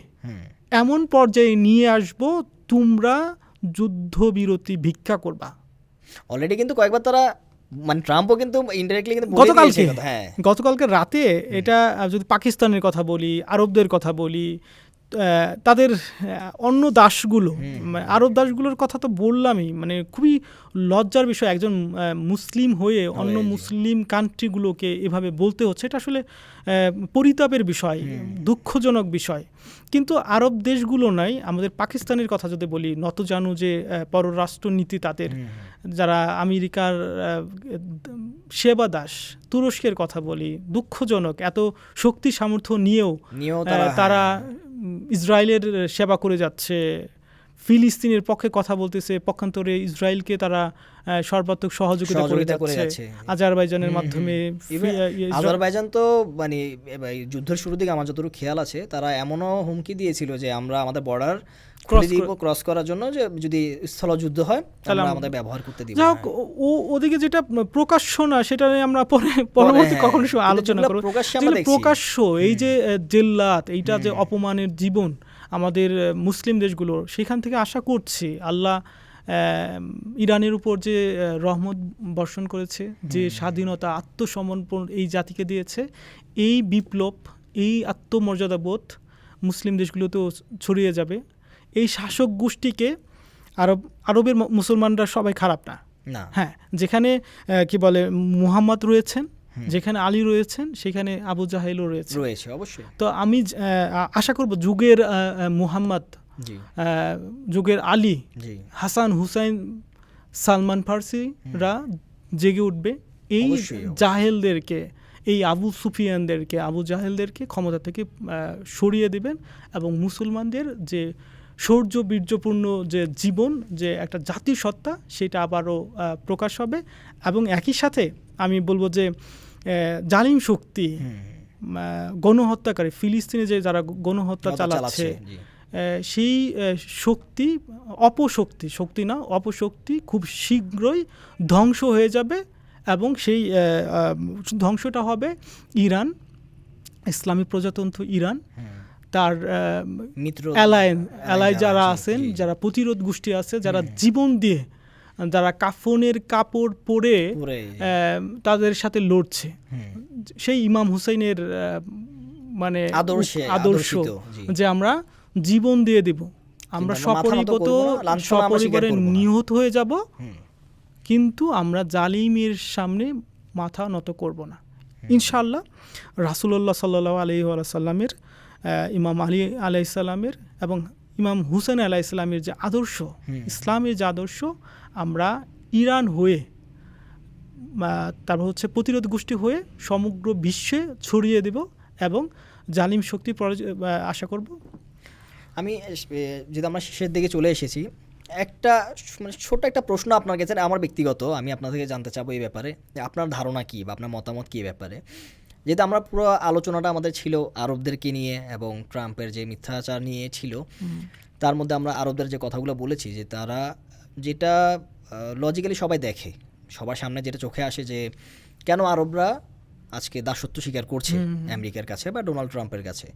এমন পর্যায়ে নিয়ে আসবো তোমরা যুদ্ধবিরতি ভিক্ষা করবা। অলরেডি কিন্তু কয়েকবার তারা, মানে ট্রাম্পও কিন্তু ইনডাইরেক্টলি কিন্তু গতকালকে রাতে, এটা যদি পাকিস্তানের কথা বলি, আরবদের কথা বলি, তাদের অন্য দাসগুলো, আরব দাসগুলোর কথা তো বললামই, মানে খুবই লজ্জার বিষয়, একজন মুসলিম হয়ে অন্য মুসলিম কান্ট্রিগুলোকে এভাবে বলতে হচ্ছে, এটা আসলে পরিতাপের বিষয়, দুঃখজনক বিষয়। কিন্তু আরব দেশগুলো নাই, আমাদের পাকিস্তানের কথা যদি বলি, নতজানু যে পররাষ্ট্রনীতি তাদের, যারা আমেরিকার সেবা দাস, তুরস্কের কথা বলি, দুঃখজনক, এত শক্তি সামর্থ্য নিয়েও তারা ইসরায়েলের সেবা করে যাচ্ছে, ফিলিস্তিনের পক্ষে কথা বলতেছে, পক্ষান্তরে ইসরায়েলকে তারা সর্বাত্মক সহযোগিতা করে যাচ্ছে আজারবাইজানের মাধ্যমে। আজারবাইজান তো মানে যুদ্ধের শুরুর দিকে আমার যতটুকু খেয়াল আছে, তারা এমনও হুমকি দিয়েছিল যে আমরা আমাদের বর্ডার ক্রস করার জন্য, যে যদি স্থলযুদ্ধ হয় তাহলে আমাদের ব্যবহার করতে দিব। যাক, ওদিকে যেটা প্রকাশ্য না, সেটা নিয়ে আমরা পরবর্তী কখনো আলোচনা করব। প্রকাশ্য এই যে জিল্লাত, এইটা যে অপমানের জীবন আমাদের মুসলিম দেশগুলোর, সেখান থেকে আশা করছি আল্লাহ ইরানের উপর যে রহমত বর্ষণ করেছে, যে স্বাধীনতা আত্মসমর্পণ এই জাতিকে দিয়েছে, এই বিপ্লব, এই আত্মমর্যাদাবোধ মুসলিম দেশগুলোতেও ছড়িয়ে যাবে। এই শাসক গোষ্ঠীকে আরবের মুসলমানরা সবাই খারাপ না, হ্যাঁ, যেখানে কি বলে মুহাম্মদ রয়েছেন, যেখানে আলী রয়েছেন, সেখানে আবু জাহেলও রয়েছে অবশ্যই। তো আমি আশা করব যুগের মুহাম্মদ, যুগের আলী, হাসান হুসাইন, সালমান ফার্সিরা জেগে উঠবে এই জাহেলদেরকে, এই আবু সুফিয়ানদেরকে, আবু জাহেলদেরকে ক্ষমতা থেকে সরিয়ে দিবেন এবং মুসলমানদের যে শৌর্য বীর্যপূর্ণ যে জীবন, যে একটা জাতির সত্তা, সেটা আবারও প্রকাশ হবে। এবং একই সাথে আমি বলবো যে জালিম শক্তি, গণহত্যাকারী, ফিলিস্তিনে যে যারা গণহত্যা চালাচ্ছে, সেই শক্তি, অপশক্তি খুব শীঘ্রই ধ্বংস হয়ে যাবে। এবং সেই ধ্বংসটা হবে ইরান, ইসলামী প্রজাতন্ত্র ইরান, তার অ্যালাই যারা আছেন, যারা প্রতিরোধ গোষ্ঠী আছে, যারা জীবন দিয়ে, যারা কাফনের কাপড় পরে তাদের সাথে লড়ছে, সেই ইমাম হুসাইনের মানে আদর্শ যে আমরা জীবন দিয়ে দিব, আমরা সপরিবারে নিহত হয়ে যাব, কিন্তু আমরা জালিমের সামনে মাথা নত করব না ইনশাআল্লাহ। রাসূলুল্লাহ সাল্লাল্লাহু আলাইহি ওয়াসাল্লামের, ইমাম আলী আলাইহিসসালামের এবং ইমাম হুসেন আলাইহিসসালামের যে আদর্শ, ইসলামের যে আদর্শ, আমরা ইরান হয়ে, তারপর হচ্ছে প্রতিরোধ গোষ্ঠী হয়ে সমগ্র বিশ্বে ছড়িয়ে দেব এবং জালিম শক্তি আশা করব। আমি যদি আমরা শেষের দিকে চলে এসেছি, একটা মানে ছোট একটা প্রশ্ন আপনার কাছে, আমার ব্যক্তিগত, আমি আপনার থেকে জানতে চাবো এই ব্যাপারে যে আপনার ধারণা কী বা আপনার মতামত কী ব্যাপারে। যেহেতু আমরা পুরো আলোচনাটা আমাদের ছিল আরবদেরকে নিয়ে এবং ট্রাম্পের যে মিথ্যাচার নিয়ে ছিল, তার মধ্যে আমরা আরবদের যে কথাগুলো বলেছি, যে তারা যেটা লজিক্যালি সবাই দেখে, সবার সামনে যেটা চোখে আসে, যে কেন আরবরা আজকে দাসত্ব স্বীকার করছে আমেরিকার কাছে বা ডোনাল্ড ট্রাম্পের কাছে।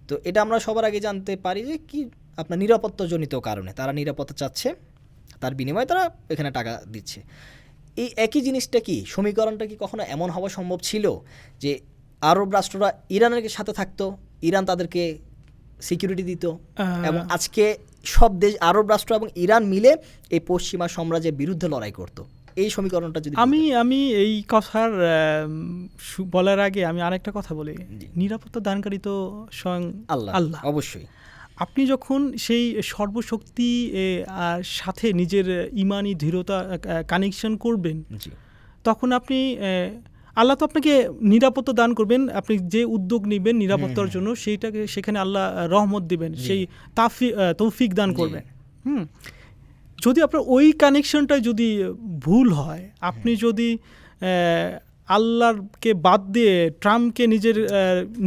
তো এটা আমরা সবার আগে জানতে পারি যে কি আপনার নিরাপত্তাজনিত কারণে তারা নিরাপত্তা চাচ্ছে, তার বিনিময়ে তারা এখানে টাকা দিচ্ছে। এই একই জিনিসটা কি, সমীকরণটা কি কখনো এমন হওয়া সম্ভব ছিল যে আরব রাষ্ট্ররা ইরানের সাথে থাকতো, ইরান তাদেরকে সিকিউরিটি দিত, এবং আজকে সব দেশ, আরব রাষ্ট্র এবং ইরান মিলে এই পশ্চিমা সাম্রাজ্যের বিরুদ্ধে লড়াই করত? এই সমীকরণটা যদি আমি এই কথার বলার আগে আমি আরেকটা কথা বলি, নিরাপত্তা দানকারী তো স্বয়ং আল্লাহ। অবশ্যই আপনি যখন সেই সর্বশক্তি সাথে নিজের ইমানি দৃঢ়তা কানেকশন করবেন, তখন আপনি আল্লাহ তো আপনাকে নিরাপত্তা দান করবেন। আপনি যে উদ্যোগ নেবেন নিরাপত্তার জন্য, সেইটাকে সেখানে আল্লাহ রহমত দিবেন, সেই তৌফিক দান করবেন। যদি আপনার ওই কানেকশনটাই যদি ভুল হয়, আপনি যদি আল্লাহকে বাদ দিয়ে ট্রাম্পকে নিজের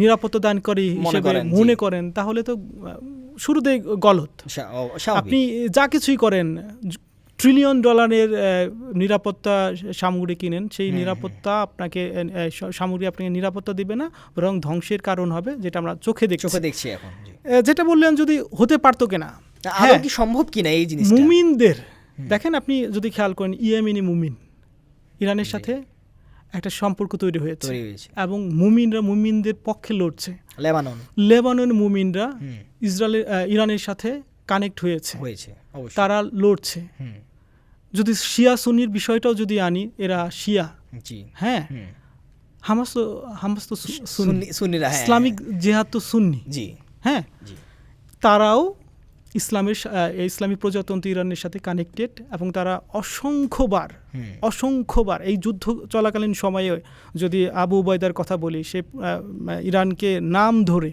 নিরাপত্তা দানকারী হিসেবে মনে করেন, তাহলে তো শুরুতে গলত। আপনি যা কিছুই করেন, $1 ট্রিলিয়ন নিরাপত্তা সামগ্রী কিনেন, সেই নিরাপত্তা আপনাকে সামগ্রী আপনাকে নিরাপত্তা দিবে না, বরং ধ্বংসের কারণ হবে, যেটা আমরা চোখে দেখছি এখন। যেটা বললেন যদি হতে পারতো কিনা, আদৌ কি সম্ভব কিনা এই জিনিসটা। মুমিনদের দেখেন, আপনি যদি খেয়াল করেন, ইয়েমেনি মুমিন ইরানের সাথে একটা সম্পর্ক তৈরি হয়েছে এবং মুমিনদের পক্ষে লড়ছে। লেবানন মুমিনরা ইরানের সাথে কানেক্ট হয়েছে, তারা লড়ছে। যদি শিয়া সুন্নির বিষয়টাও যদি আনি, এরা শিয়া, হ্যাঁ, হামাস তো সুন্নিরা, ইসলামিক জিহাদ তো সুন্নি, হ্যাঁ, তারাও ইসলামী প্রজাতন্ত্র ইরানের সাথে কানেক্টেড, এবং তারা অসংখ্যবার এই যুদ্ধ চলাকালীন সময়ে, যদি আবু উবাইদার কথা বলি, সে ইরানকে নাম ধরে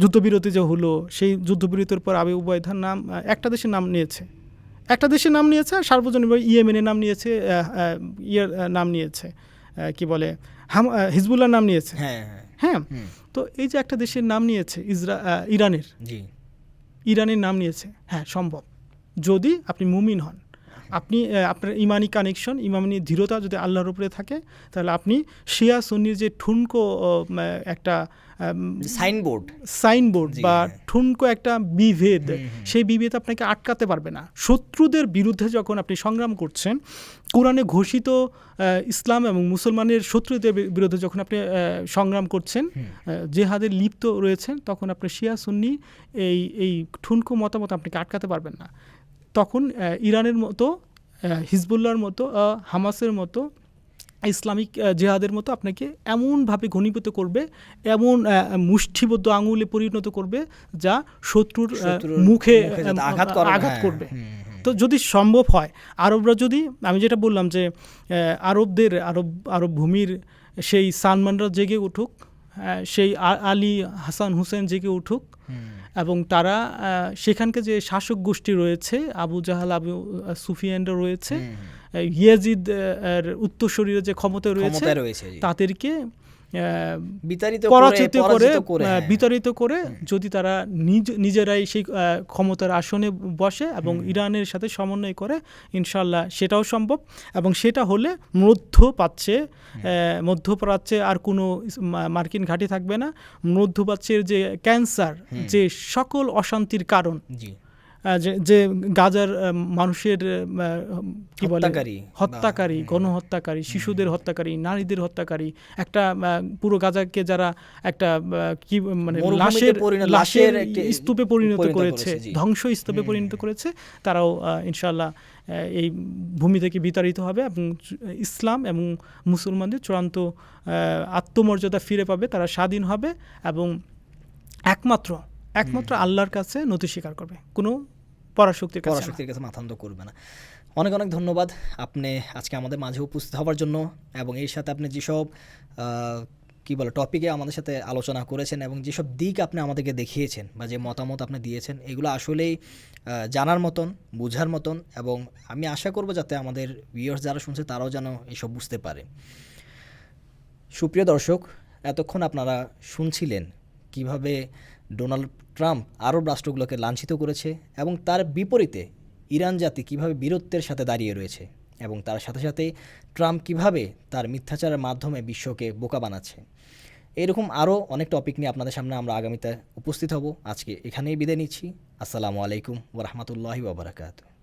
যুদ্ধবিরতি যে হলো, সেই যুদ্ধবিরতির পর আবু উবাইদার নাম একটা দেশের নাম নিয়েছে, আর সার্বজনীনভাবে ইয়েমেনের নাম নিয়েছে, নাম নিয়েছে, কি বলে, হিজবুল্লাহর নাম নিয়েছে, হ্যাঁ। তো এই যে একটা দেশের নাম নিয়েছে, ইরানের নাম নিয়েছে, হ্যাঁ, সম্ভব যদি আপনি মুমিন হন। আপনি আপনার ইমানি কানেকশন, ইমানি দৃঢ়তা যদি আল্লাহর উপরে থাকে, তাহলে আপনি শিয়া সুন্নির যে ঠুনকো একটা সাইনবোর্ড জি, বা হ্যাঁ। ঠুনকো একটা বিভেদ, সেই বিভেদ আপনাকে আটকাতে পারবে না। শত্রুদের বিরুদ্ধে যখন আপনি সংগ্রাম করছেন, কোরআনে ঘোষিত ইসলাম এবং মুসলমানের শত্রুদের বিরুদ্ধে যখন আপনি সংগ্রাম করছেন, জেহাদে লিপ্ত রয়েছেন, তখন আপনি শিয়া সুন্নি এই ঠুনকো মতামত আপনাকে আটকাতে পারবেন না। তখন ইরানের মতো, হিজবুল্লাহর মতো, হামাসের মতো, ইসলামিক জেহাদের মতো আপনাকে এমনভাবে ঘনীভূত করবে, এমন মুষ্টিবদ্ধ আঙুলে পরিণত করবে, যা শত্রুর মুখে আঘাত করবে। তো যদি সম্ভব হয়, আরবরা যদি, আমি যেটা বললাম যে আরব ভূমির সেই সালমানরা জেগে উঠুক, সেই আলী হাসান হুসেন জেগে উঠুক, এবং তারা সেখানকে যে শাসক গোষ্ঠী রয়েছে, আবু জাহাল, আবু সুফিয়ানরা রয়েছে, ইয়াজিদ এর উত্তরসূরির যে ক্ষমতা রয়েছে, তাদেরকে বিতাড়িত করে যদি তারা নিজেরাই সেই ক্ষমতার আসনে বসে এবং ইরানের সাথে সমন্বয় করে, ইনশাল্লাহ সেটাও সম্ভব। এবং সেটা হলে মধ্যপ্রাচ্যে আর কোনো মার্কিন ঘাঁটি থাকবে না। মধ্যপ্রাচ্যের যে ক্যান্সার, যে সকল অশান্তির কারণ, যে গাজার মানুষের কি বলে হত্যাকারী, গণহত্যাকারী, শিশুদের হত্যাকারী, নারীদের হত্যাকারী, একটা পুরো গাজাকে যারা একটা কি মানে লাশের স্তূপে পরিণত করেছে, ধ্বংস স্তূপে পরিণত করেছে, তারাও ইনশাআল্লাহ এই ভূমি থেকে বিতাড়িত হবে এবং ইসলাম এবং মুসলমানদের চূড়ান্ত আত্মমর্যাদা ফিরে পাবে, তারা স্বাধীন হবে এবং একমাত্র আল্লাহর কাছে নতি স্বীকার করবে, কোনো পরাশক্তির কাছে মাথান্ত করবে না। অনেক অনেক ধন্যবাদ আপনি আজকে আমাদের মাঝে উপস্থিত হওয়ার জন্য, এবং এর সাথে আপনি যেসব টপিকে আমাদের সাথে আলোচনা করেছেন এবং যেসব দিক আপনি আমাদেরকে দেখিয়েছেন বা যে মতামত আপনি দিয়েছেন, এগুলো আসলেই জানার মতন, বোঝার মতন, এবং আমি আশা করব যাতে আমাদের ভিউয়ার্স যারা শুনছে তারাও যেন এসব বুঝতে পারে। সুপ্রিয় দর্শক, এতক্ষণ আপনারা শুনছিলেন কিভাবে ডোনাল্ড ট্রাম্প আরব রাষ্ট্রগুলোকে লাঞ্ছিত করেছে এবং তার বিপরীতে ইরান জাতি কিভাবে বীরত্বের সাথে দাঁড়িয়ে রয়েছে, এবং তার সাথে সাথে ট্রাম্প কিভাবে তার মিথ্যাচারের মাধ্যমে বিশ্বকে বোকা বানাচ্ছে। এরকম আরও অনেক টপিক নিয়ে আপনাদের সামনে আমরা আগামীতে উপস্থিত হব। আজকে এখানেই বিদায় নিচ্ছি। আসসালামু আলাইকুম ওয়া রাহমাতুল্লাহি ওয়া বারাকাতুহু।